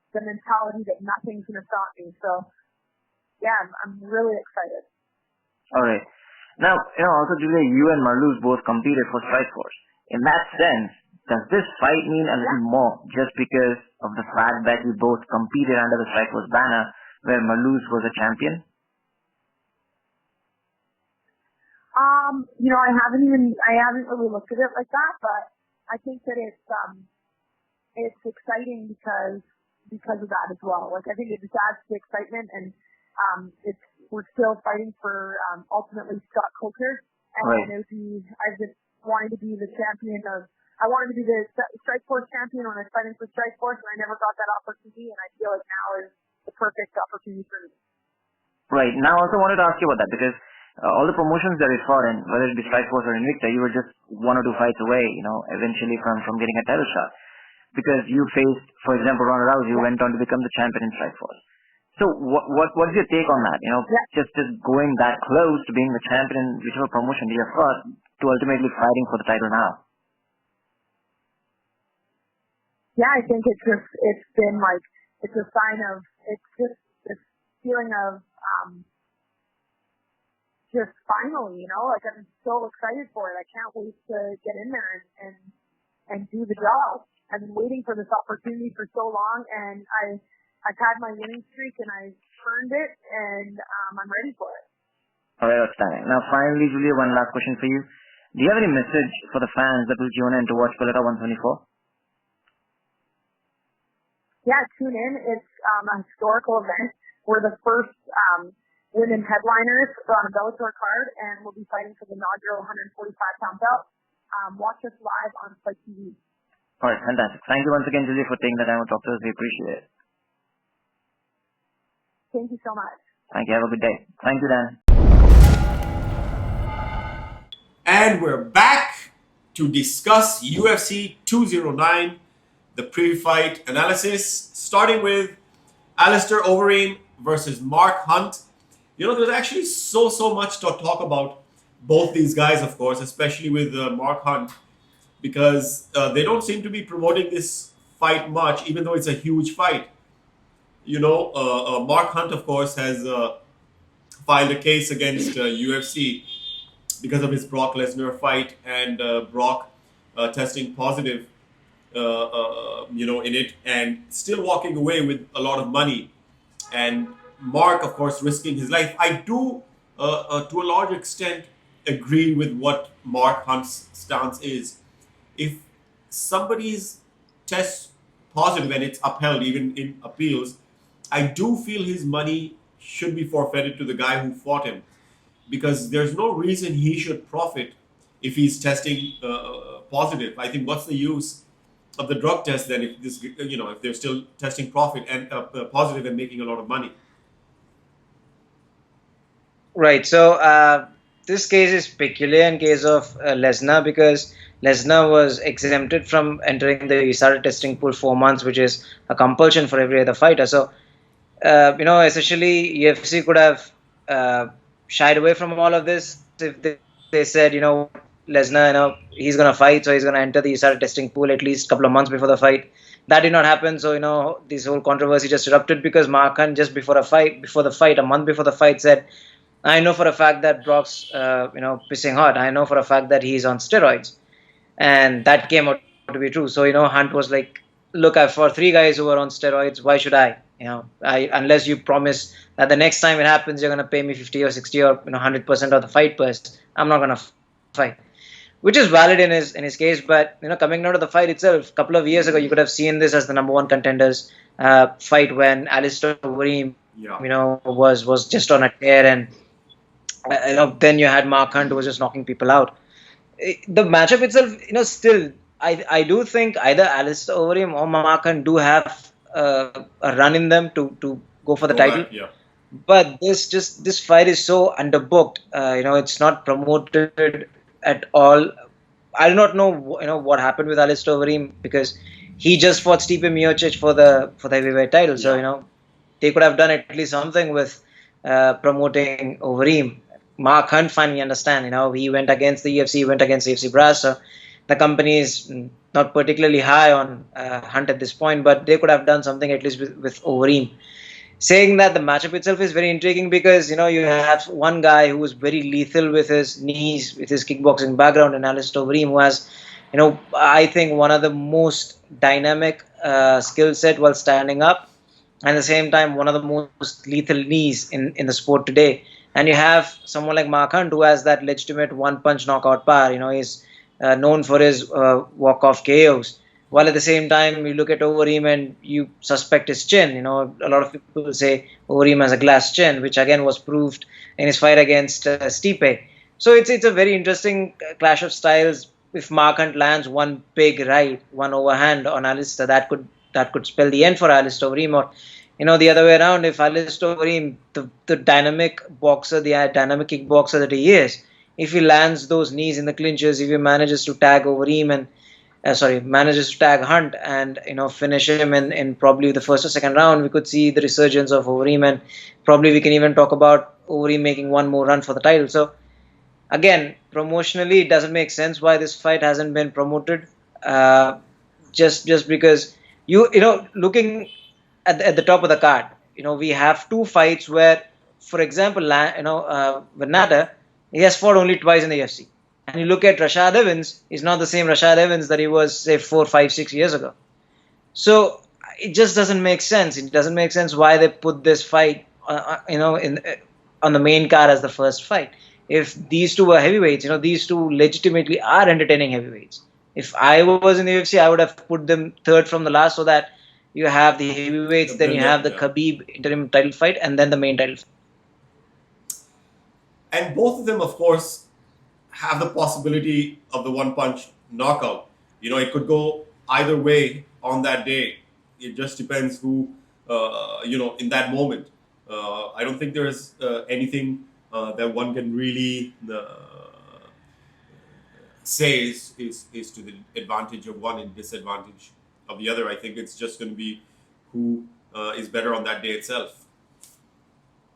the mentality that nothing's going to stop me. So, yeah, I'm really excited. All right. Now, also, Julia, you and Marloes both competed for Strikeforce. In that sense, does this fight mean a little more just because of the fact that you both competed under the Strikeforce banner where Marloes was a champion? I haven't really looked at it like that, but I think that it's exciting because of that as well. Like, I think it just adds to the excitement, and we're still fighting for ultimately Scott Coker, and right. I've been wanting to be the champion I wanted to be the Strikeforce champion when I was fighting for Strikeforce, and I never got that opportunity, and I feel like now is the perfect opportunity for me. Right. Now, I also wanted to ask you about that because all the promotions that you fought in, whether it be Strikeforce or Invicta, you were just 1 or 2 fights away, eventually from getting a title shot. Because you faced, for example, Ronda Rousey, who went on to become the champion in Strikeforce. So what's your take on that? Just going that close to being the champion in whichever promotion you have fought to ultimately fighting for the title now. Yeah, I think it's been like, it's a sign of, it's just this feeling of, just finally, like I'm so excited for it. I can't wait to get in there and do the job. I've been waiting for this opportunity for so long, and I've had my winning streak and I've earned it, and I'm ready for it. All right, outstanding. Now, finally, Julia, one last question for you. Do you have any message for the fans that will tune in to watch Bellator 124? Yeah, tune in. It's a historical event. We're the first women headliners on a Bellator card, and we'll be fighting for the inaugural 145-pound belt. Watch us live on Fight TV. All right, fantastic. Thank you once again, Julia, for taking the time to talk to us. We appreciate it. Thank you so much. Thank you. Have a good day. Thank you, Dan. And we're back to discuss UFC 209, the pre-fight analysis, starting with Alistair Overeem versus Mark Hunt. There's actually so much to talk about both these guys, of course, especially with Mark Hunt, because they don't seem to be promoting this fight much, even though it's a huge fight. Mark Hunt, of course, has filed a case against UFC because of his Brock Lesnar fight and Brock testing positive, in it, and still walking away with a lot of money. And Mark, of course, risking his life. I do, to a large extent, agree with what Mark Hunt's stance is. If somebody's test positive and it's upheld, even in appeals, I do feel his money should be forfeited to the guy who fought him, because there's no reason he should profit if he's testing positive. I think what's the use of the drug test then if they're still testing positive and making a lot of money? Right. So this case is peculiar in case of Lesnar, because Lesnar was exempted from entering the USI testing pool 4 months, which is a compulsion for every other fighter. So, essentially UFC could have shied away from all of this if they said, Lesnar, he's going to fight, so he's going to enter the USI testing pool at least a couple of months before the fight. That did not happen. So, this whole controversy just erupted because Mark Hunt, just before the fight, a month before the fight, said, I know for a fact that Brock's, pissing hot. I know for a fact that he's on steroids. And that came out to be true. So, Hunt was like, look, I've fought 3 guys who are on steroids. Why should I? Unless you promise that the next time it happens, you're going to pay me 50 or 60 or 100% of the fight purse, I'm not going to fight. Which is valid in his case. But, coming down to the fight itself, a couple of years ago, you could have seen this as the number 1 contenders fight when Alistair Overeem, was just on a tear, and then you had Mark Hunt who was just knocking people out. The matchup itself, still, I do think either Alistair Overeem or Mark Hunt do have a run in them to go for the title. Back, yeah. But this fight is so underbooked. It's not promoted at all. I do not know what happened with Alistair Overeem, because he just fought Stipe Miocic for the heavyweight title. So Yeah. they could have done at least something with promoting Overeem. Mark Hunt, fine, we understand. He went against the UFC, went against the UFC brass. So the company is not particularly high on Hunt at this point, but they could have done something at least with Overeem. Saying that, the matchup itself is very intriguing, because you have one guy who is very lethal with his knees, with his kickboxing background, and Alistair Overeem, who has I think one of the most dynamic skill set while standing up, and at the same time one of the most lethal knees in the sport today. And you have someone like Mark Hunt, who has that legitimate one punch knockout power. He's known for his walk off KOs. While at the same time, you look at Overeem and you suspect his chin. A lot of people say Overeem has a glass chin, which again was proved in his fight against Stipe. So it's a very interesting clash of styles. If Mark Hunt lands one big right, one overhand on Alistair, that could spell the end for Alistair Overeem. Or the other way around, if Alistair Overeem, the dynamic boxer, the dynamic kickboxer that he is, if he lands those knees in the clinches, if he manages to tag Overeem and manages to tag Hunt and finish him in probably the first or second round, we could see the resurgence of Overeem, and probably we can even talk about Overeem making one more run for the title. So again, promotionally, it doesn't make sense why this fight hasn't been promoted. Just because looking at the top of the card, we have two fights where, for example, Venata, he has fought only twice in the UFC. And you look at Rashad Evans, he's not the same Rashad Evans that he was, say, 4, 5, 6 years ago. So it just doesn't make sense. It doesn't make sense why they put this fight, on the main card as the first fight. If these two were heavyweights, these two legitimately are entertaining heavyweights. If I was in the UFC, I would have put them third from the last, so that you have the heavyweights, then you have the Khabib interim title fight, and then the main title fight. And both of them, of course, have the possibility of the one punch knockout. It could go either way on that day. It just depends who, in that moment. I don't think there's anything that one can really say is to the advantage of one and disadvantage of the other. I think it's just going to be who is better on that day itself.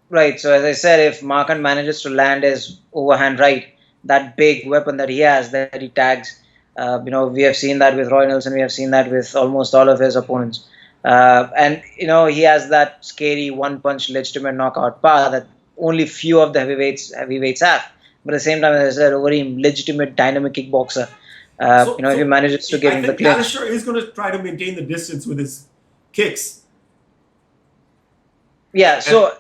Right. So as I said, if Mark Hunt manages to land his overhand right, that big weapon that he has, that he tags, we have seen that with Roy Nelson. We have seen that with almost all of his opponents. And he has that scary one-punch legitimate knockout power that only few of the heavyweights have. But at the same time, as I said, Overeem, legitimate dynamic kickboxer. If he manages to give him the clinch. Alistair is going to try to maintain the distance with his kicks. Yeah. So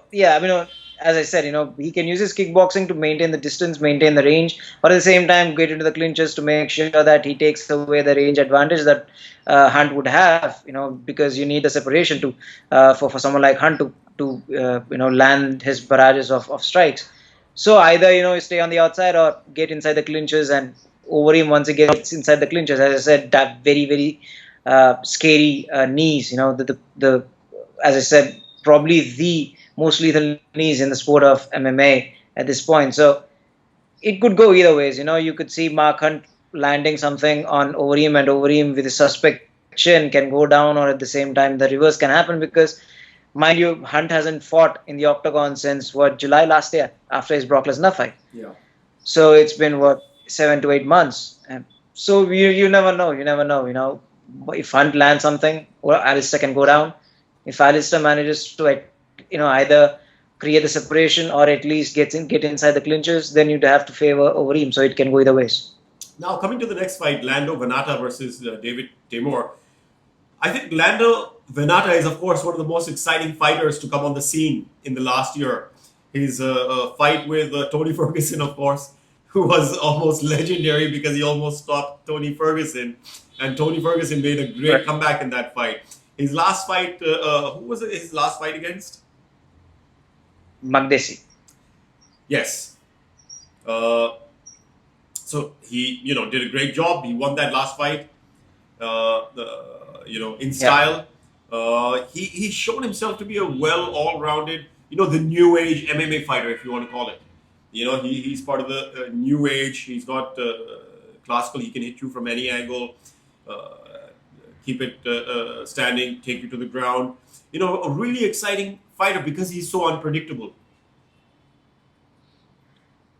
as I said, he can use his kickboxing to maintain the distance, maintain the range, but at the same time get into the clinches to make sure that he takes away the range advantage that Hunt would have. Because you need the separation to for someone like Hunt to land his barrages of strikes. So either you stay on the outside or get inside the clinches, and Overeem, once he gets inside the clinches, as I said, that very very scary knees. The as I said, probably the most lethal knees in the sport of MMA at this point. So it could go either ways. You could see Mark Hunt landing something on Overeem, and Overeem with a suspect chin can go down, or at the same time the reverse can happen, because mind you, Hunt hasn't fought in the octagon since July last year, after his Brock Lesnar fight. Yeah. So it's been 7 to 8 months. And so you never know. You never know. If Hunt lands something, or Alistair can go down. If Alistair manages to either create the separation or at least get inside the clinches, then you'd have to favor Overeem. So it can go either ways. Now, coming to the next fight, Lando Venata versus David Timur. I think Lando Venata is, of course, one of the most exciting fighters to come on the scene in the last year. His fight with Tony Ferguson, of course, who was almost legendary because he almost stopped Tony Ferguson. And Tony Ferguson made a great comeback in that fight. His last fight, who was his last fight against? Magdesi. Yes. So he, did a great job. He won that last fight, in style. He's shown himself to be a all-rounded the new age MMA fighter, if you want to call it. He's part of the new age. He's not classical. He can hit you from any angle, uh, keep it standing, take you to the ground. A really exciting fighter because he's so unpredictable.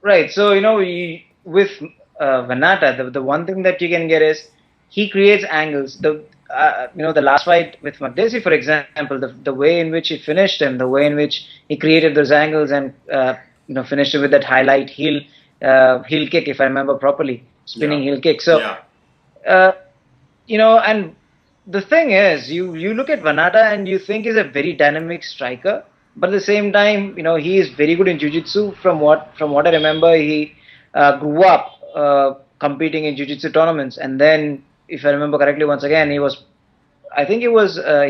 Right. So, with Vanata, the one thing that you can get is he creates angles. The last fight with Magdesi, for example, the way in which he finished him, the way in which he created those angles and finished it with that highlight heel kick, if I remember properly, spinning heel kick. So, and the thing is, you look at Vanata and you think he's a very dynamic striker. But at the same time, he is very good in jiu-jitsu. From what I remember, he grew up competing in jiu-jitsu tournaments, and then, if I remember correctly, once again he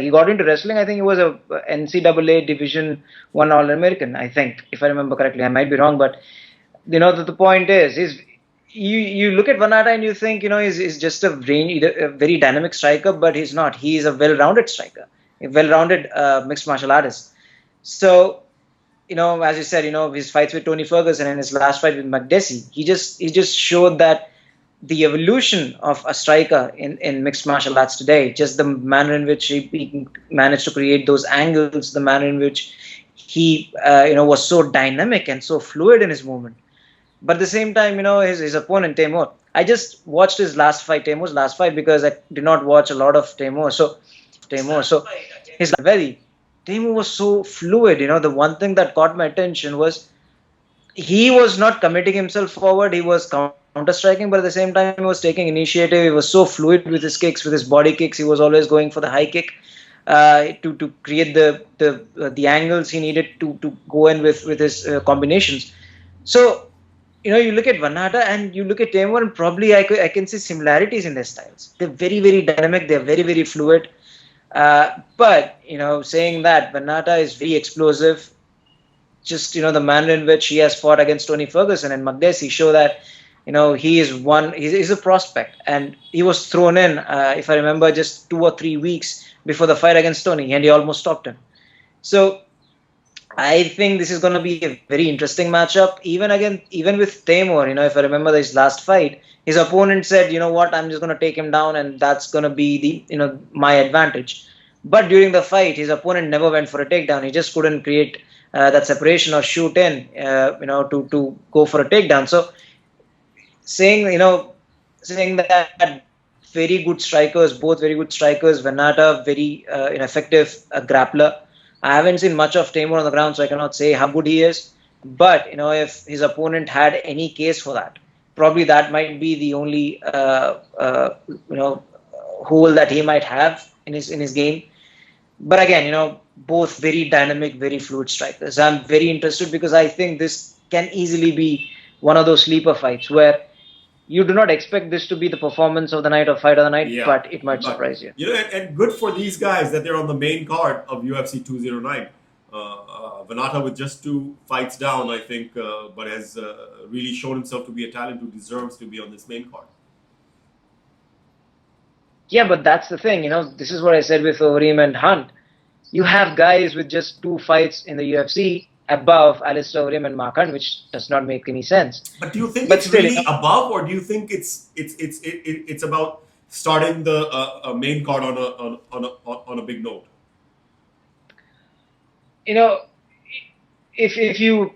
got into wrestling. I think he was a NCAA Division I All-American. I think, if I remember correctly, I might be wrong, but the point is you look at Vanata and you think he's just a very dynamic striker, but he's not. He is a well-rounded striker, a well-rounded mixed martial artist. So, as you said, his fights with Tony Ferguson and his last fight with Magdesi, he just showed that the evolution of a striker in mixed martial arts today, just the manner in which he managed to create those angles, the manner in which he was so dynamic and so fluid in his movement. But at the same time, his opponent Temur, I just watched Temur's last fight, because I did not watch a lot of Temur. So his Temur was so fluid. The one thing that caught my attention was he was not committing himself forward. He was counter-striking, but at the same time, he was taking initiative. He was so fluid with his kicks, with his body kicks. He was always going for the high kick to create the angles he needed to go in with his combinations. So, you look at Vanata and you look at Temur, and probably I can see similarities in their styles. They're very, very dynamic. They're very, very fluid. But saying that, Vanata is very explosive. Just the manner in which he has fought against Tony Ferguson and Magdesi show that he's a prospect, and he was thrown in, if I remember, just 2 or 3 weeks before the fight against Tony, and he almost stopped him. So I think this is going to be a very interesting matchup. Even with Temur, if I remember his last fight, his opponent said, what, I'm just going to take him down, and that's going to be my advantage. But during the fight, his opponent never went for a takedown. He just couldn't create that separation or shoot in, to go for a takedown. So saying that very good strikers, both very good strikers, Vanata very effective grappler. I haven't seen much of Temur on the ground, so I cannot say how good he is. But if his opponent had any case for that, probably that might be the only hole that he might have in his game. But again, both very dynamic, very fluid strikers. I'm very interested because I think this can easily be one of those sleeper fights where you do not expect this to be the performance of the night or fight of the night, but it might surprise you. And good for these guys that they're on the main card of UFC 209. Vanata with just 2 fights down, I think, but has really shown himself to be a talent who deserves to be on this main card. Yeah, but that's the thing, this is what I said with Overeem and Hunt. You have guys with just 2 fights in the UFC above Alistair Overeem and Mark Hunt, which does not make any sense. But do you think it's really above, or do you think it's about starting the main card on a big note? If you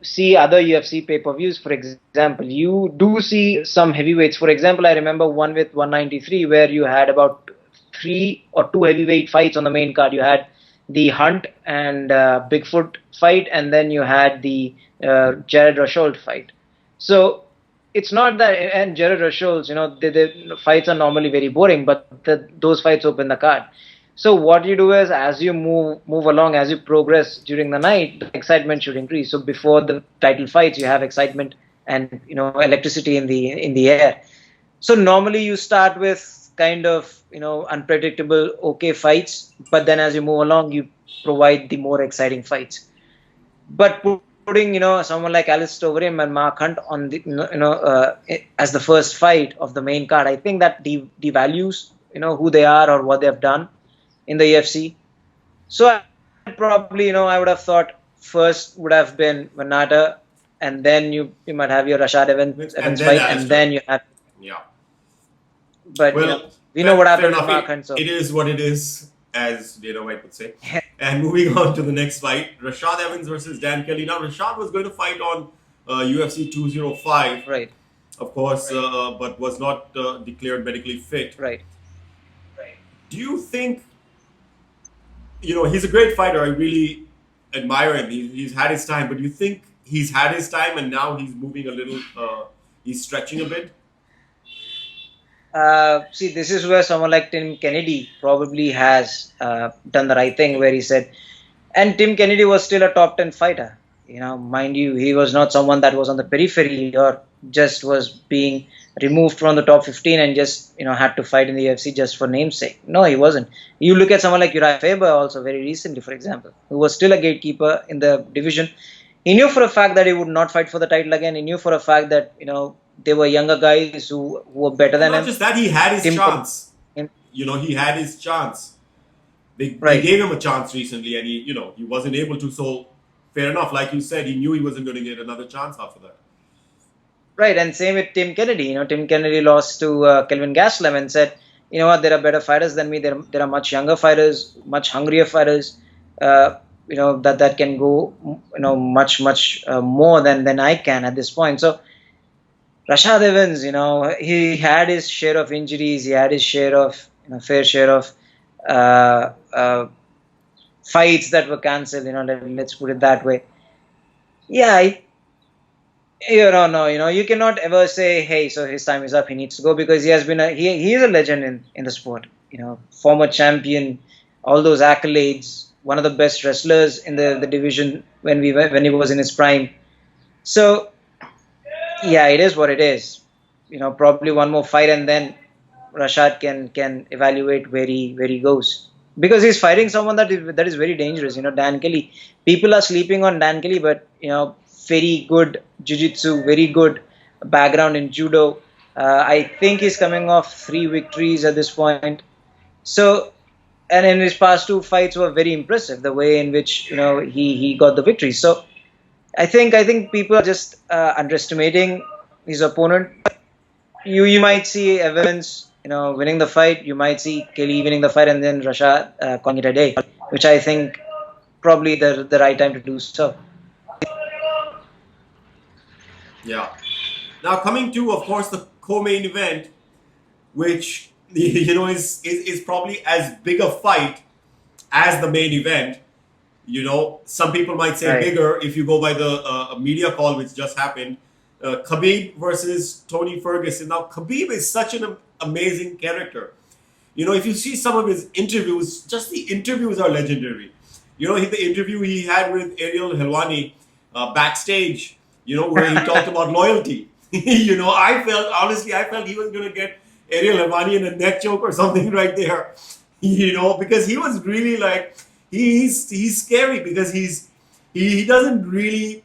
see other UFC pay-per-views, for example, you do see some heavyweights. For example, I remember one with 193 where you had about 3 or 2 heavyweight fights on the main card. You had the Hunt and Bigfoot fight, and then you had the Jared Roshold fight. So it's not that, and Jared Roshold's, the fights are normally very boring, but those fights open the card. So what you do is, as you move along, as you progress during the night, the excitement should increase. So before the title fights, you have excitement and electricity in the air. So normally you start with kind of unpredictable okay fights, but then as you move along, you provide the more exciting fights. But putting someone like Alistair Overeem and Mark Hunt on the as the first fight of the main card, I think that devalues who they are or what they have done in the UFC. So probably, I would have thought first would have been Vanata, and then you might have your Rashad Evans then fight, Alistair. and then you have. Yeah. But Well, we know what fair happened with enough. Mark Hunt. So It is what it is, as Dana White would say. And moving on to the next fight, Rashad Evans versus Dan Kelly. Now, Rashad was going to fight on UFC 205, right, of course, but was not declared medically fit. right. Do you think, he's a great fighter. I really admire him. He's had his time, but do you think he's had his time and now he's moving a little, he's stretching a bit? See, this is where someone like Tim Kennedy probably has done the right thing, where he said, and Tim Kennedy was still a top 10 fighter. Mind you, he was not someone that was on the periphery or just was being removed from the top 15 and just, had to fight in the UFC just for namesake. No, he wasn't. You look at someone like Uriah Faber also very recently, for example, who was still a gatekeeper in the division. He knew for a fact that he would not fight for the title again. He knew for a fact that, they were younger guys who were better than him. Not just that, he had his chance. He had his chance. They gave him a chance recently, and he wasn't able to. So fair enough. Like you said, he knew he wasn't going to get another chance after that. Right, and same with Tim Kennedy. Tim Kennedy lost to Kelvin Gastelum and said, you know what, there are better fighters than me. There are much younger fighters, much hungrier fighters. That can go, much more than I can at this point. So Rashad Evans, he had his share of injuries. He had his fair share of fights that were cancelled. Let's put it that way. Yeah, you cannot ever say, hey, so his time is up, he needs to go, because he has been he is a legend in the sport. Former champion, all those accolades, one of the best wrestlers in the division when he was in his prime. So yeah, it is what it is. Probably one more fight and then Rashad can evaluate where he goes, because he's fighting someone that is very dangerous. Dan Kelly. People are sleeping on Dan Kelly, but very good jiu-jitsu, very good background in judo. I think he's coming off 3 victories at this point. So, and in his past 2 fights were very impressive, the way in which he got the victory. So I think people are just underestimating his opponent. You might see Evans winning the fight. You might see Kelly winning the fight, and then Rashad calling it a day, which I think probably the right time to do so. Yeah. Now coming to, of course, the co-main event, which is probably as big a fight as the main event. Some people might say bigger if you go by the media call which just happened. Khabib versus Tony Ferguson. Now Khabib is such an amazing character. If you see some of his interviews, just the interviews are legendary. The interview he had with Ariel Helwani backstage, where he talked about loyalty. I felt he was going to get Ariel Helwani in a neck choke or something right there. Because he was really like, he's scary, because he doesn't really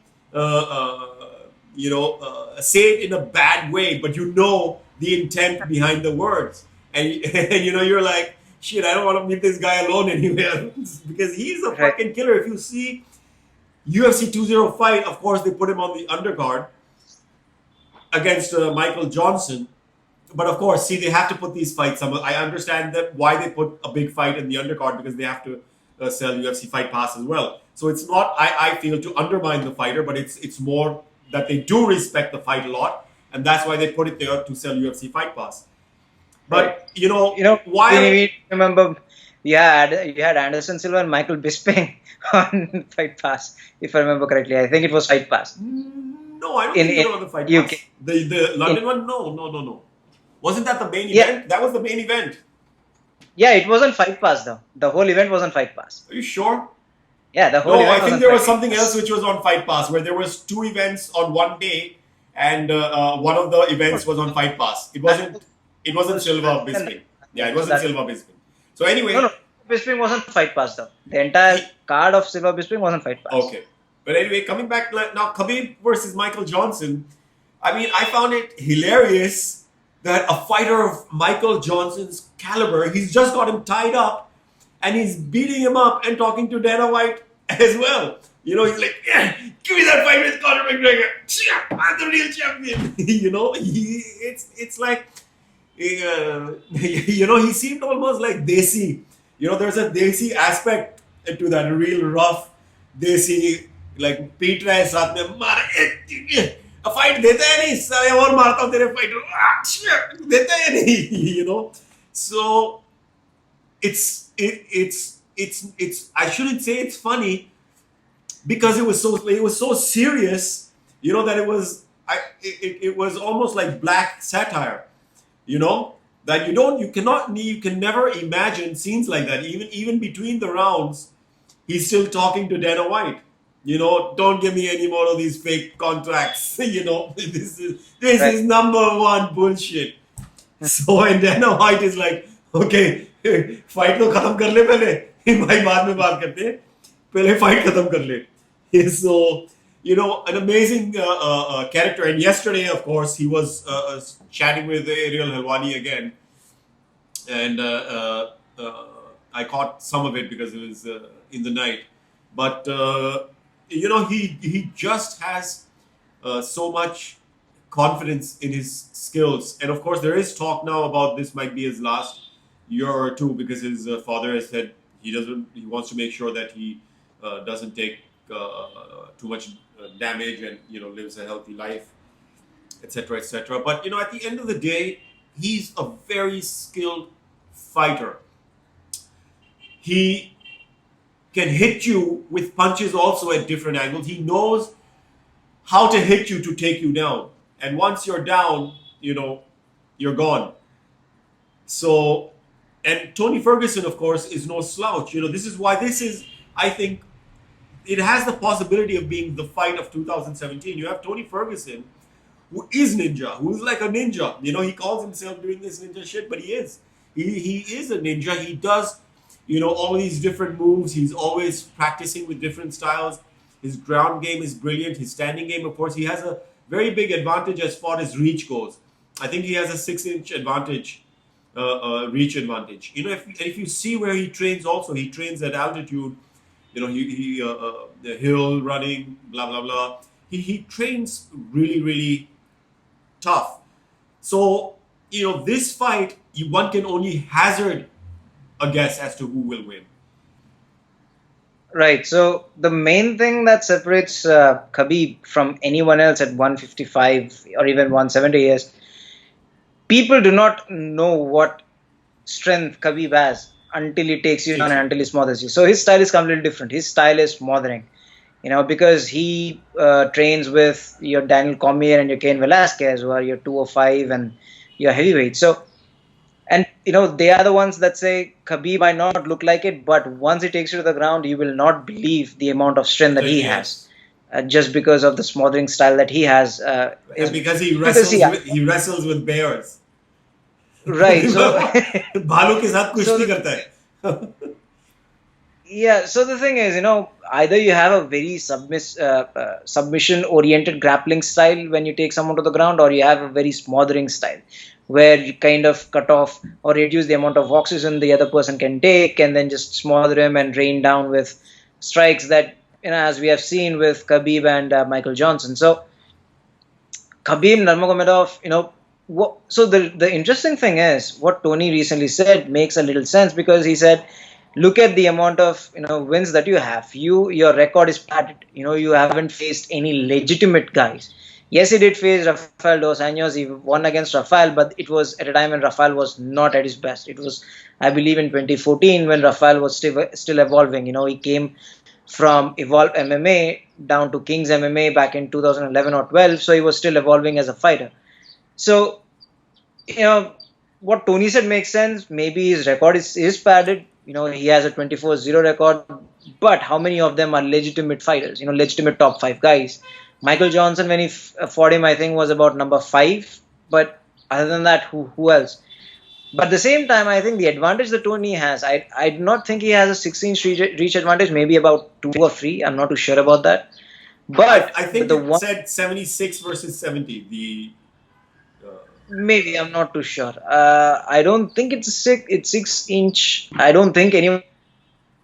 say it in a bad way, but the intent behind the words, and you're like, shit, I don't want to meet this guy alone anywhere, because he's a fucking killer. If you see UFC 205, of course they put him on the undercard against Michael Johnson. But of course, they have to put these fights. I understand that why they put a big fight in the undercard, because they have to sell UFC Fight Pass as well. So it's not, I feel, to undermine the fighter, but it's more that they do respect the fight a lot, and that's why they put it there, to sell UFC Fight Pass. But why? Remember, you had Anderson Silva and Michael Bisping on Fight Pass, if I remember correctly. I think it was Fight Pass. No, I don't think it was on the Fight Pass. The London one? No. Wasn't that the main event? That was the main event. Yeah, it wasn't Fight Pass though. The whole event was on Fight Pass. Are you sure? Yeah, the whole event I think there was Fight something Pass. else which was on Fight Pass, where there was 2 events on one day, and one of the events was on Fight Pass. It wasn't Silva Bisping. Yeah, it wasn't Silva Bisping. So anyway, No, Bisping wasn't Fight Pass though. The entire card of Silva Bisping wasn't Fight Pass. Okay. But anyway, coming back now, Khabib versus Michael Johnson. I found it hilarious that a fighter of Michael Johnson's caliber, he's just got him tied up, and he's beating him up and talking to Dana White as well. You know, he's like, yeah, give me that fight with Conor McGregor. I'm the real champion. You know, it's like, you know, he seemed almost like Desi. You know, there's a Desi aspect to that, real rough Desi, like पीट रहा है साथ में मार fight देता है नहीं साले और मारता हूँ तेरे फाइटर देता है नहीं. You know, so it's I shouldn't say it's funny because it was so serious, you know, that it was almost like black satire, you know, that you can never imagine scenes like that. Even between the rounds, he's still talking to Dana White. You know, don't give me any more of these fake contracts. You know, this is number one bullshit. So and Dana White is like, okay, fight तो खत्म कर ले पहले, भाई बाद में बात करते हैं, पहले fight खत्म कर ले. So, you know, an amazing character. And yesterday, of course, he was chatting with Ariel Helwani again, and I caught some of it because it was in the night. But you know, he just has so much confidence in his skills. And of course, there is talk now about this might be his last year or two because his father has said he wants to make sure that he doesn't take too much damage and, you know, lives a healthy life, etc., etc. But, you know, at the end of the day, he's a very skilled fighter. He can hit you with punches also at different angles. He knows how to hit you to take you down. And once you're down, you know, you're gone. So, and Tony Ferguson, of course, is no slouch. You know, this is why I think, it has the possibility of being the fight of 2017. You have Tony Ferguson, who is ninja, who's like a ninja. You know, he calls himself doing this ninja shit, but he is. He is a ninja. He does, you know, all these different moves. He's always practicing with different styles. His ground game is brilliant. His standing game, of course, he has a very big advantage as far as reach goes. I think he has a 6-inch advantage, reach advantage. You know, if you see where he trains also, he trains at altitude. You know, the hill running, blah, blah, blah. He trains really, really tough. So, you know, this fight, one can only hazard a guess as to who will win. Right. So the main thing that separates Khabib from anyone else at 155 or even 170 is people do not know what strength Khabib has until he takes you down and until he smothers you. So his style is completely different. His style is smothering, you know, because he trains with your Daniel Cormier and your Cain Velasquez, who are your 205 and your heavyweight. So, and, you know, they are the ones that say Khabib might not look like it, but once he takes you to the ground, you will not believe the amount of strength that he has, just because of the smothering style that he has. Because he wrestles with bears. Right. So, भालू के साथ कुश्ती करता है. Yeah. So the thing is, you know, either you have a very submission-oriented grappling style when you take someone to the ground, or you have a very smothering style where you kind of cut off or reduce the amount of oxygen the other person can take, and then just smother him and rain down with strikes that, you know, as we have seen with Khabib and Michael Johnson. So Khabib Nurmagomedov, you know. So the interesting thing is what Tony recently said makes a little sense, because he said, look at the amount of, you know, wins that you have. Your record is padded. You know, you haven't faced any legitimate guys. Yes, he did face Rafael Dos Anjos. He won against Rafael, but it was at a time when Rafael was not at his best. It was, I believe, in 2014 when Rafael was still evolving. You know, he came from Evolve MMA down to King's MMA back in 2011 or 12. So he was still evolving as a fighter. So, you know, what Tony said makes sense. Maybe his record is padded. You know, he has a 24-0 record. But how many of them are legitimate fighters? You know, legitimate top 5 guys. Michael Johnson, when he fought him, I think was about number 5. But other than that, who else? But at the same time, I think the advantage that Tony has, I do not think he has a 16-inch reach advantage. Maybe about 2 or 3. I'm not too sure about that. But I think it said 76 versus 70. Maybe, I'm not too sure. I don't think it's 6 inch. I don't think anyone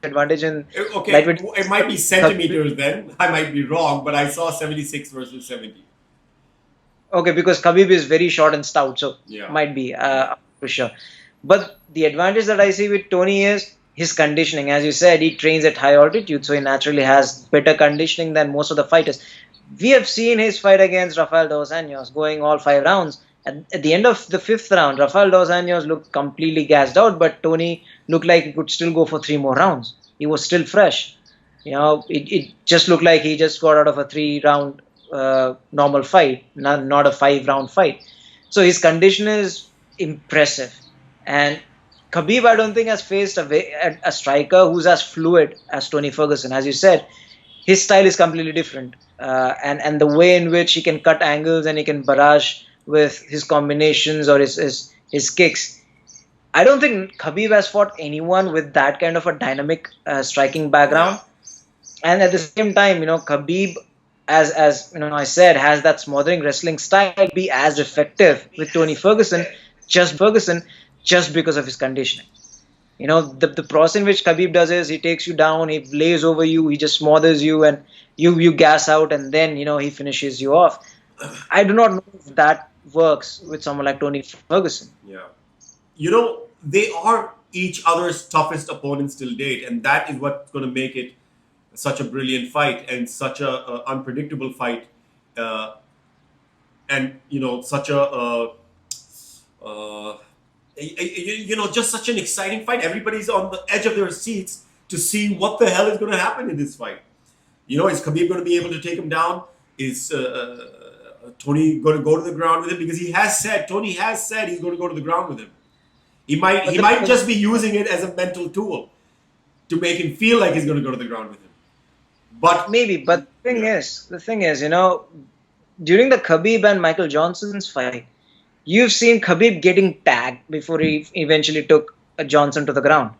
advantage in Okay, lightweight. it might be centimeters then. I might be wrong, but I saw 76 versus 70. Okay, because Khabib is very short and stout, so Yeah. might be for sure. But the advantage that I see with Tony is his conditioning. As you said, he trains at high altitude, so he naturally has better conditioning than most of the fighters. We have seen his fight against Rafael dos Anjos going all 5 rounds. At the end of the 5th round, Rafael dos Anjos looked completely gassed out, but Tony looked like he could still go for 3 more rounds. He was still fresh. It just looked like he just got out of a 3 round normal fight, not a 5 round fight. So his condition is impressive. And Khabib, I don't think, has faced a striker who's as fluid as Tony Ferguson. As you said, his style is completely different. And the way in which he can cut angles and he can barrage with his combinations or his kicks. I don't think Khabib has fought anyone with that kind of a dynamic striking background. And at the same time, Khabib, as I said, has that smothering wrestling style, be as effective with Tony Ferguson, just because of his conditioning. The process in which Khabib does is he takes you down, he lays over you, he just smothers you, and you gas out, and then he finishes you off. I do not know if that works with someone like Tony Ferguson. Yeah. They are each other's toughest opponents till date, and that is what's going to make it such a brilliant fight and such a unpredictable fight, and such just such an exciting fight. Everybody's on the edge of their seats to see what the hell is going to happen in this fight. Is Khabib going to be able to take him down? Is Tony going to go to the ground with him? Because Tony has said he's going to go to the ground with him. He might just be using it as a mental tool to make him feel like he's going to go to the ground with him. But maybe. But the thing is, during the Khabib and Michael Johnson's fight, you've seen Khabib getting tagged before he eventually took Johnson to the ground.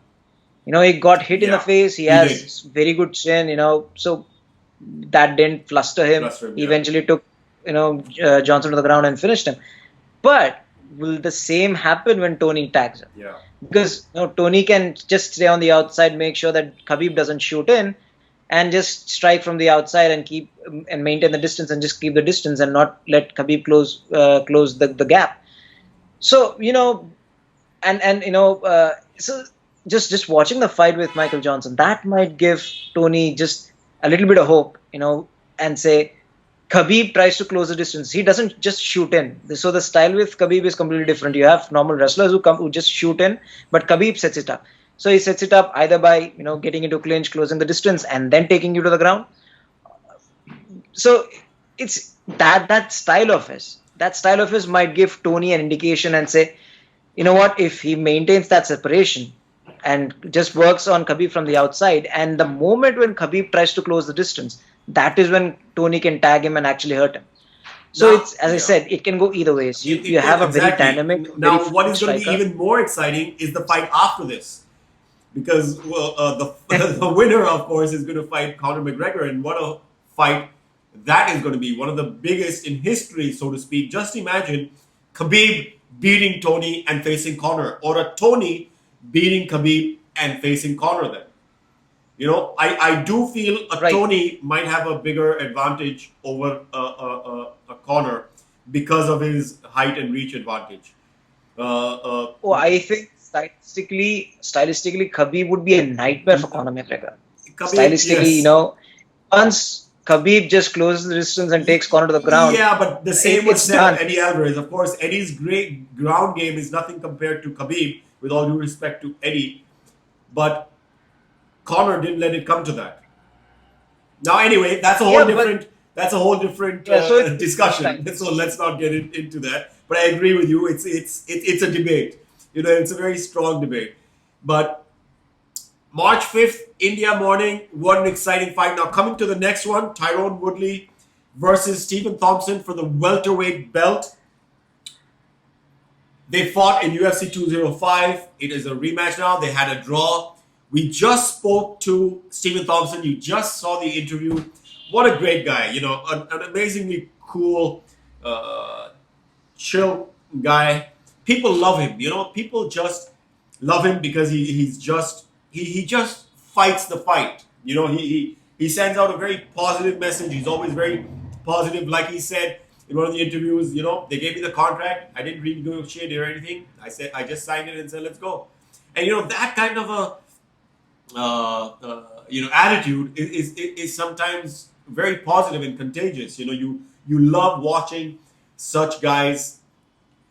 He got hit in the face. He has very good chin. So that didn't fluster him. He eventually took Johnson to the ground and finished him. But will the same happen when Tony tags him? Yeah. Because Tony can just stay on the outside, make sure that Khabib doesn't shoot in, and just strike from the outside and maintain the distance and just keep the distance and not let Khabib close the gap. So so just watching the fight with Michael Johnson, that might give Tony just a little bit of hope, and say Khabib tries to close the distance. He doesn't just shoot in. So the style with Khabib is completely different. You have normal wrestlers who just shoot in, but Khabib sets it up. So he sets it up either by getting into clinch, closing the distance, and then taking you to the ground. So it's that style of his. That style of his might give Tony an indication and say, what, if he maintains that separation and just works on Khabib from the outside, and the moment when Khabib tries to close the distance, that is when Tony can tag him and actually hurt him. So it's, as I said, it can go either ways. You have a very dynamic. Now, very what is going to be striker. even more exciting is the fight after this, because the winner, of course, is going to fight Conor McGregor, and what a fight that is going to be! One of the biggest in history, so to speak. Just imagine Khabib beating Tony and facing Conor, or a Tony beating Khabib and facing Conor. Then, I do feel Tony might have a bigger advantage over a Conor because of his height and reach advantage. I think stylistically, Khabib would be a nightmare for Conor McGregor. Stylistically, yes. Once Khabib just closes the distance and takes Conor to the ground. Yeah, but the same was said done. of Eddie Alvarez. Of course, Eddie's great ground game is nothing compared to Khabib, with all due respect to Eddie. But Conor didn't let it come to that. Now, anyway, that's a whole different discussion. So let's not get into that. But I agree with you. It's a debate. It's a very strong debate. But March 5th, India morning. What an exciting fight. Now, coming to the next one, Tyrone Woodley versus Stephen Thompson for the welterweight belt. They fought in UFC 205. It is a rematch now. They had a draw. We just spoke to Stephen Thompson. You just saw the interview. What a great guy. An amazingly cool, chill guy. People love him. People just love him because he just fights the fight. You know, he sends out a very positive message. He's always very positive. Like he said in one of the interviews, you know, they gave me the contract. I didn't renegotiate or anything. I said I just signed it and said, let's go. And you know, that kind of a attitude is sometimes very positive and contagious. You know, you love watching such guys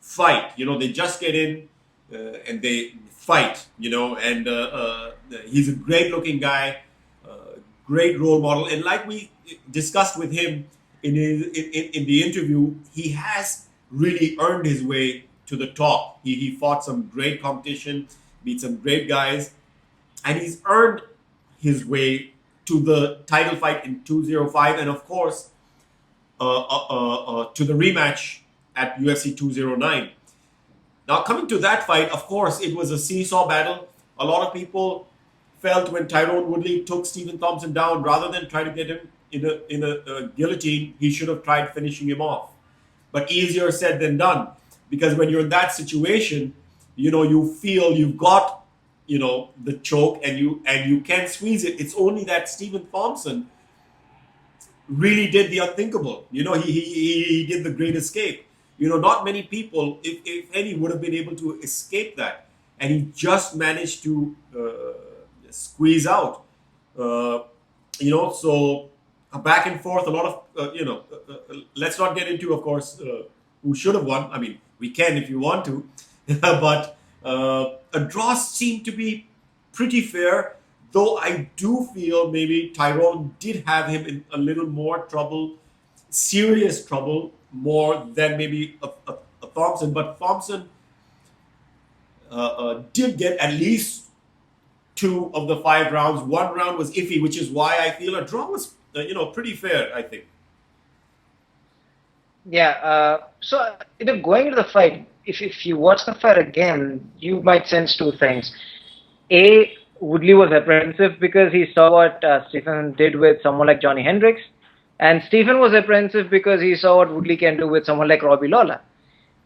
fight. You know, they just get in and they fight. You know, and he's a great looking guy, great role model. And like we discussed with him in the interview, he has really earned his way to the top. He fought some great competition, beat some great guys, and he's earned his way to the title fight in 205, and of course to the rematch at UFC 209. Now, coming to that fight, of course, it was a seesaw battle. A lot of people felt when Tyrone Woodley took Stephen Thompson down, rather than try to get him in a guillotine, he should have tried finishing him off. But easier said than done, because when you're in that situation, you know, you feel you've got, you know, the choke and you can squeeze it. It's only that Stephen Thompson really did the unthinkable. You know, he did the great escape. You know, not many people, if any, would have been able to escape that. And he just managed to squeeze out. You know, so a back and forth, a lot of, let's not get into, of course, who should have won. I mean, we can if you want to. But a draw seemed to be pretty fair, though I do feel maybe Tyrone did have him in a little more trouble, serious trouble, more than maybe a Thompson. But Thompson did get at least 2 of the 5 rounds. 1 round was iffy, which is why I feel a draw was, pretty fair, I think. Yeah. So going into the fight, if you watch the fight again, you might sense 2 things. A, Woodley was apprehensive because he saw what Stephen did with someone like Johnny Hendricks, and Stephen was apprehensive because he saw what Woodley can do with someone like Robbie Lawler.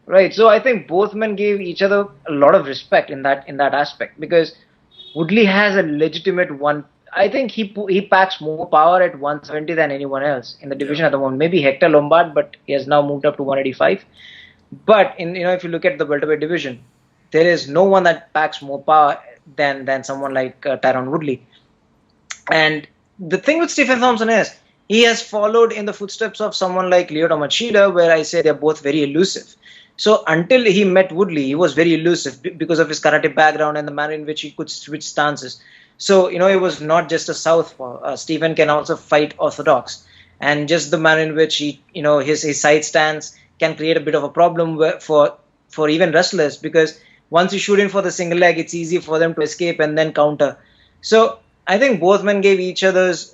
Right. So I think both men gave each other a lot of respect in that aspect, because Woodley has a legitimate one. I think he packs more power at 170 than anyone else in the division at the moment. Maybe Hector Lombard, but he has now moved up to 185. But if you look at the welterweight division, there is no one that packs more power than someone like Tyrone Woodley. And the thing with Stephen Thompson is he has followed in the footsteps of someone like Lyoto Machida, where I say they're both very elusive. So until he met Woodley, he was very elusive because of his karate background and the manner in which he could switch stances. So, he was not just a southpaw. Stephen can also fight orthodox. And just the manner in which his side stance can create a bit of a problem for even wrestlers, because once you shoot in for the single leg, it's easy for them to escape and then counter. So I think both men gave each other's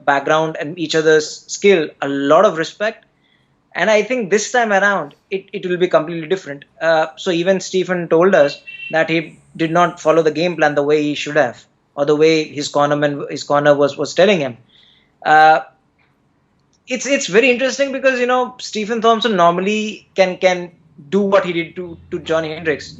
background and each other's skill a lot of respect. And I think this time around, it will be completely different. So even Stephen told us that he did not follow the game plan the way he should have, or the way his corner was telling him. It's very interesting because, Stephen Thompson normally can do what he did to Johnny Hendricks,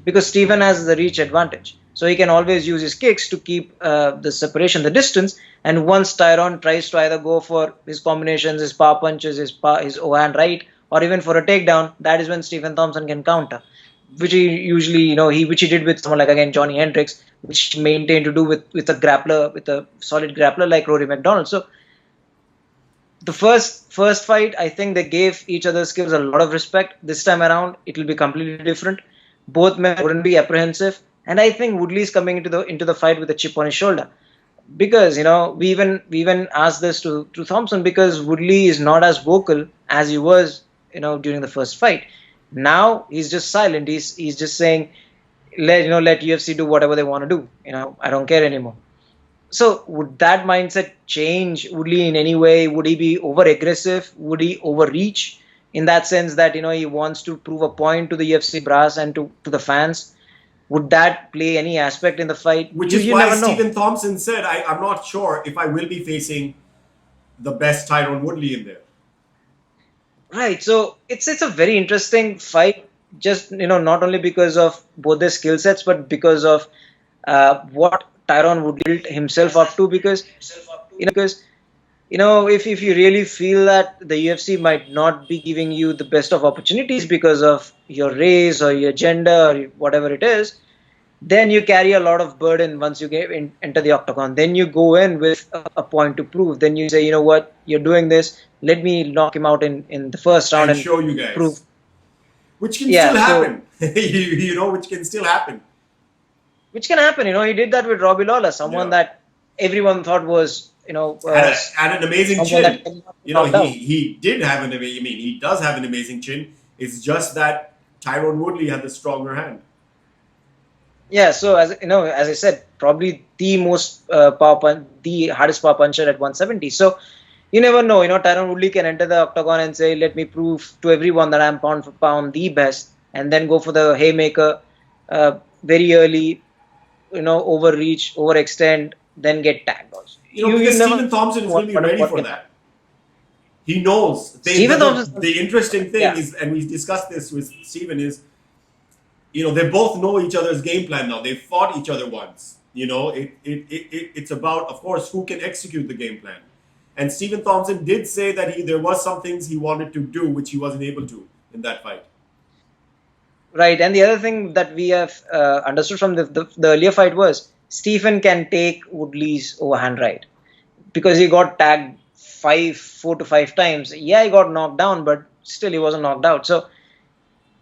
because Stephen has the reach advantage. So he can always use his kicks to keep the separation, the distance. And once Tyrone tries to either go for his combinations, his power punches, his overhand right, or even for a takedown, that is when Stephen Thompson can counter, which he usually, which he did with someone like, again, Johnny Hendricks, which he maintained to do with a grappler, with a solid grappler like Rory McDonald. So the first fight, I think they gave each other's skills a lot of respect. This time around, it will be completely different. Both men wouldn't be apprehensive. And I think Woodley is coming into the fight with a chip on his shoulder, because we even asked this to Thompson, because Woodley is not as vocal as he was during the first fight. Now he's just silent. He's just saying, let UFC do whatever they want to do. I don't care anymore. So would that mindset change Woodley in any way? Would he be over aggressive? Would he overreach in that sense that he wants to prove a point to the UFC brass and to the fans? Would that play any aspect in the fight? Which is why Stephen Thompson said, I'm not sure if I will be facing the best Tyrone Woodley in there. Right. So it's a very interesting fight, just, not only because of both their skill sets, but because of what Tyron Woodley built himself up to, because if you really feel that the UFC might not be giving you the best of opportunities because of your race or your gender or whatever it is, then you carry a lot of burden once you enter the octagon. Then you go in with a point to prove. Then you say, you know what, you're doing this. Let me knock him out in the first round and show you guys. Prove. Which can still happen. Which can still happen. Which can happen. He did that with Robbie Lawler, someone that everyone thought was, had an amazing chin. He did have an amazing. He does have an amazing chin. It's just that Tyron Woodley had the stronger hand. Yeah, so as I said, probably the most the hardest power puncher at 170. So you never know. Tyron Woodley can enter the octagon and say, "Let me prove to everyone that I'm pound for pound the best," and then go for the haymaker very early. Overreach, overextend, then get tagged. Also, because Stephen Thompson is going to be ready for that. He knows. The interesting thing is, and we discussed this with Stephen, is they both know each other's game plan now. They fought each other once. It's about, of course, who can execute the game plan. And Stephen Thompson did say that there was some things he wanted to do which he wasn't able to in that fight. Right, and the other thing that we have understood from the earlier fight was Stephen can take Woodley's overhand right, because he got tagged 4 to 5 times. Yeah, he got knocked down, but still he wasn't knocked out. So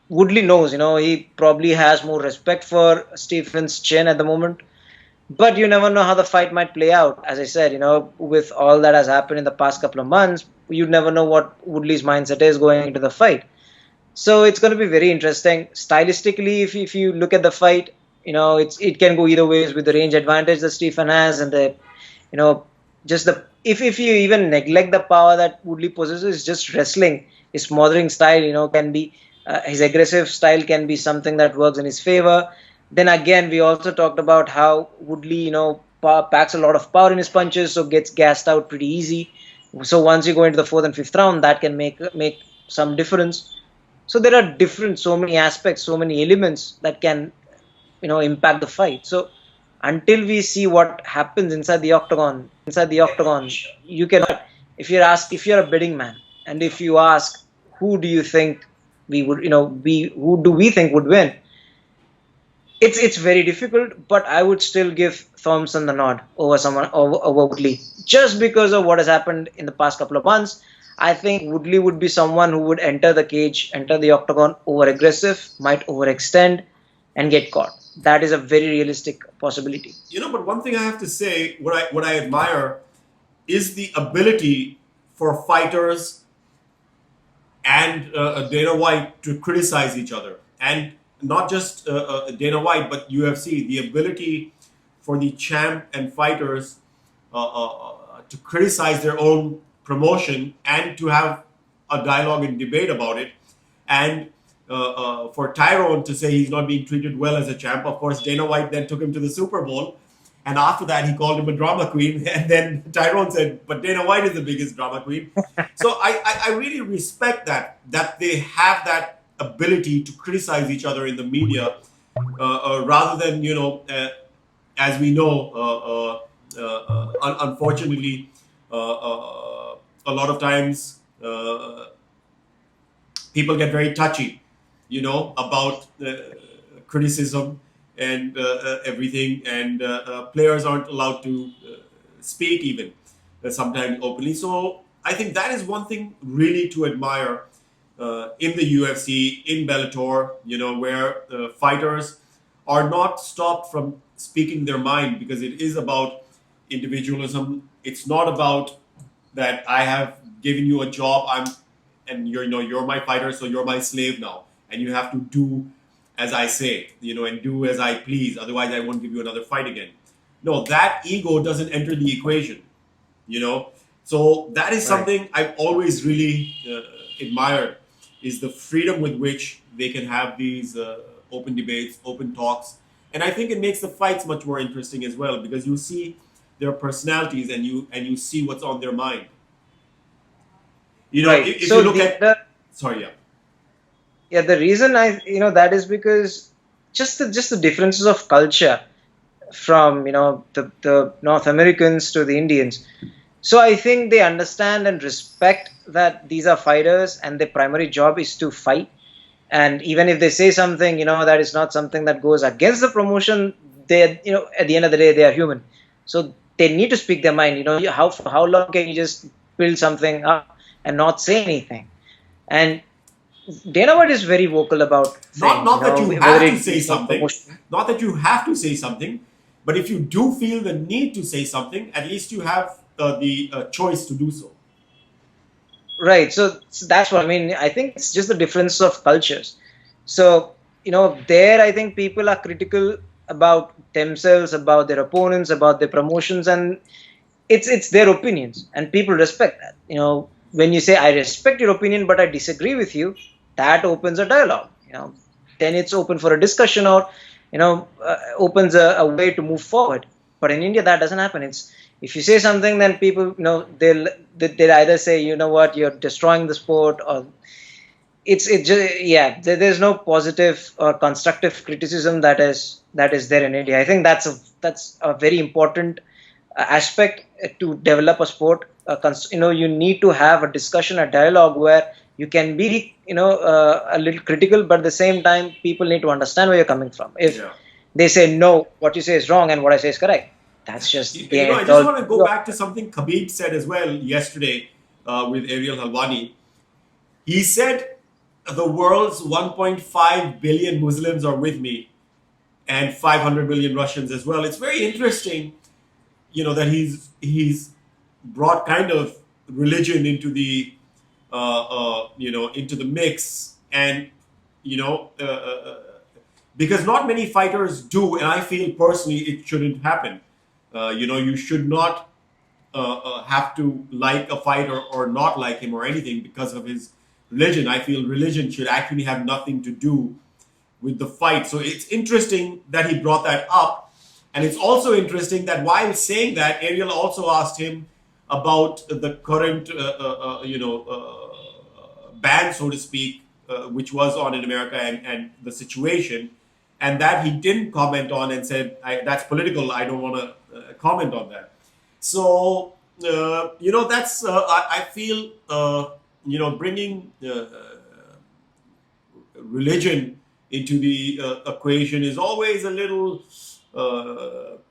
Woodley knows, he probably has more respect for Stephen's chin at the moment. But you never know how the fight might play out. As I said, with all that has happened in the past couple of months, you never know what Woodley's mindset is going into the fight. So it's going to be very interesting. Stylistically, if you look at the fight, it can go either ways with the range advantage that Stephen has, and if you even neglect the power that Woodley possesses, just wrestling, his smothering style, can be his aggressive style can be something that works in his favor. Then again, we also talked about how Woodley, packs a lot of power in his punches, so gets gassed out pretty easy. So once you go into the 4th and 5th round, that can make some difference. So there are so many aspects, so many elements that can, impact the fight. So until we see what happens inside the octagon, you cannot. If you're a betting man, and if you ask, who do you think who do we think would win? It's very difficult, but I would still give Thompson the nod over Woodley, just because of what has happened in the past couple of months. I think Woodley would be someone who would enter the octagon over-aggressive, might overextend, and get caught. That is a very realistic possibility. But one thing I have to say, what I admire is the ability for fighters and Dana White to criticize each other. And not just Dana White, but UFC, the ability for the champ and fighters to criticize their own promotion and to have a dialogue and debate about it, and for Tyron to say he's not being treated well as a champ. Of course, Dana White then took him to the Super Bowl, and after that he called him a drama queen, and then Tyron said, but Dana White is the biggest drama queen. So I really respect that they have that ability to criticize each other in the media, rather than, as we know, unfortunately, a lot of times people get very touchy, about criticism and everything, and players aren't allowed to speak even sometimes openly. So I think that is one thing really to admire in the UFC, in Bellator, where fighters are not stopped from speaking their mind, because it is about individualism. It's not about that I have given you a job, and you're my fighter, so you're my slave now, and you have to do as I say, and do as I please. Otherwise, I won't give you another fight again. No, that ego doesn't enter the equation. So that is something I've always really admired, is the freedom with which they can have these open debates, open talks, and I think it makes the fights much more interesting as well, because you see their personalities and you see what's on their mind. If so you look at sorry, yeah. Yeah, the reason that is because just the differences of culture. from the North Americans to the Indians. So I think they understand and respect that these are fighters and their primary job is to fight. And even if they say something, that is not something that goes against the promotion, they, at the end of the day, they are human. So they need to speak their mind. How long can you just build something up and not say anything? And Dana White is very vocal about things. Not that you have to say something. Promotion. Not that you have to say something, but if you do feel the need to say something, at least you have the choice to do so. Right. So that's what I mean. I think it's just the difference of cultures. So, there I think people are critical about themselves, about their opponents, about their promotions, and it's their opinions, and people respect that. When you say I respect your opinion, but I disagree with you, that opens a dialogue. Then it's open for a discussion, or opens a way to move forward. But in India, that doesn't happen. It's if you say something, then people, they'll either say, what, you're destroying the sport, or it's just, yeah, there's no positive or constructive criticism that is there in India. I think that's a very important aspect to develop a sport. You need to have a discussion, a dialogue where you can be, a little critical, but at the same time, people need to understand where you're coming from. If they say, no, what you say is wrong and what I say is correct, that's just I just want to go back to something Khabib said as well yesterday with Ariel Helwani. He said the world's 1.5 billion Muslims are with me and 500 million Russians as well. It's very interesting, that he's brought kind of religion into the into the mix, and because not many fighters do, and I feel personally it shouldn't happen. You should not have to like a fighter or not like him or anything because of his religion. I feel religion should actually have nothing to do with the fight. So it's interesting that he brought that up. And it's also interesting that while saying that, Ariel also asked him about the current, ban, so to speak, which was on in America, and the situation, and that he didn't comment on and said, that's political, I don't want to comment on that. So, that's, I feel, bringing religion into the equation is always a little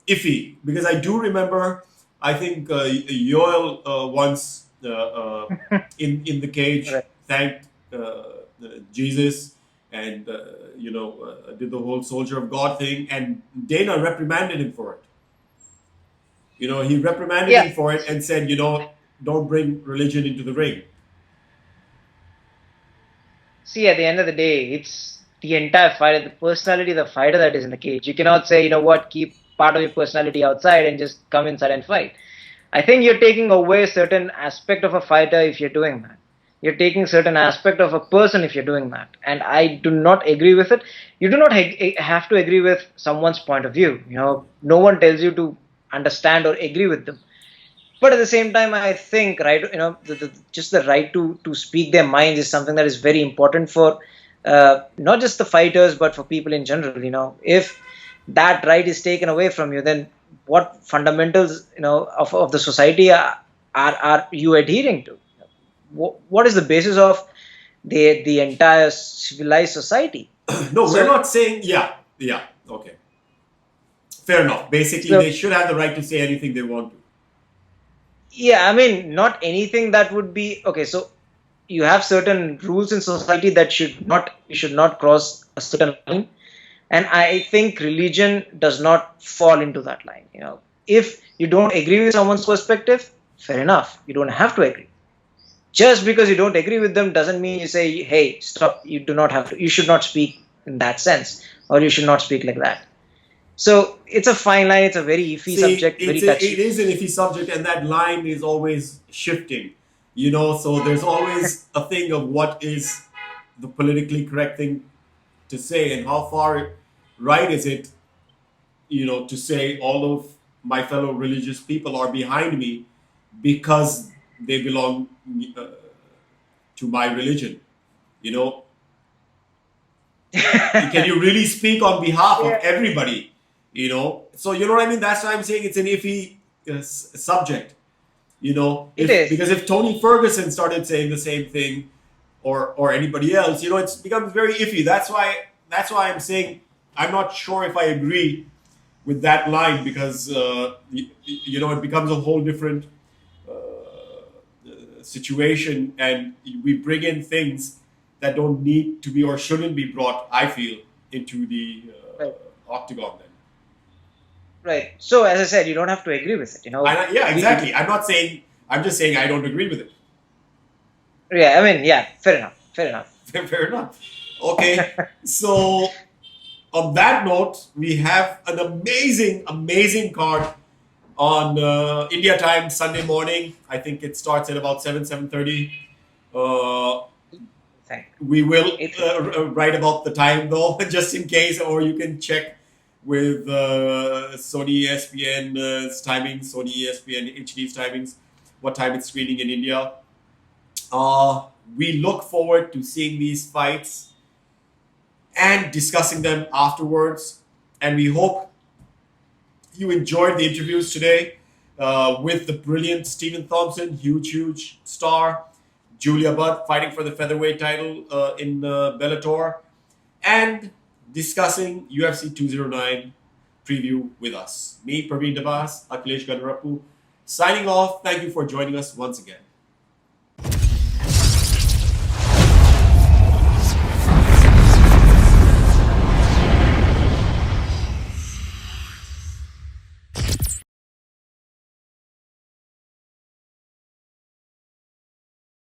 iffy, because I do remember, I think Yoel once in the cage thanked Jesus and did the whole soldier of God thing, and Dana reprimanded him for it. He reprimanded him for it and said, don't bring religion into the ring. See, at the end of the day, it's the entire fighter, the personality of the fighter that is in the cage. You cannot say, keep part of your personality outside and just come inside and fight. I think you're taking away a certain aspect of a fighter if you're doing that. You're taking certain aspect of a person if you're doing that. And I do not agree with it. You do not have to agree with someone's point of view. No one tells you to understand or agree with them. But at the same time, I think, right, just the right to speak their minds is something that is very important for not just the fighters, but for people in general. If that right is taken away from you, then what fundamentals, of the society are you adhering to? What is the basis of the entire civilized society? No, we're not saying, okay. Fair enough. Basically, they should have the right to say anything they want to. Yeah, I mean, not anything that would be okay. So you have certain rules in society that you should not cross a certain line, and I think religion does not fall into that line. If you don't agree with someone's perspective, fair enough. You don't have to agree. Just because you don't agree with them doesn't mean you say, "Hey, stop." You do not have to. You should not speak in that sense, or you should not speak like that. So it's a fine line. It's a very iffy subject. Very touchy. It is an iffy subject, and that line is always shifting. So there's always a thing of what is the politically correct thing to say, and how far right is it, to say all of my fellow religious people are behind me because they belong to my religion. Can you really speak on behalf of everybody? You know, so you know what I mean. That's why I'm saying it's an iffy subject. You know, It is. because if Tony Ferguson started saying the same thing, or anybody else, you know, it becomes very iffy. That's why I'm saying I'm not sure if I agree with that line, because you know, it becomes a whole different situation, and we bring in things that don't need to be or shouldn't be brought, I feel, into the Right. octagon then. Right. So as I said, you don't have to agree with it. You know. Yeah, exactly. I'm just saying I don't agree with it. Yeah. I mean, yeah. Fair enough. Fair enough. Fair enough. Okay. So on that note, we have an amazing card on India time Sunday morning. I think it starts at about 7:30. Thank We will It- write about the time though, just in case, or you can check with Sony ESPN's timings, Sony ESPN HD's timings, what time it's screening in India. We look forward to seeing these fights and discussing them afterwards. And we hope you enjoyed the interviews today with the brilliant Stephen Thompson, huge star, Julia Budd fighting for the featherweight title in Bellator, and discussing UFC 209 preview with us. Me, Parvin Dabas, Akhilesh Gannavarapu, signing off. Thank you for joining us once again.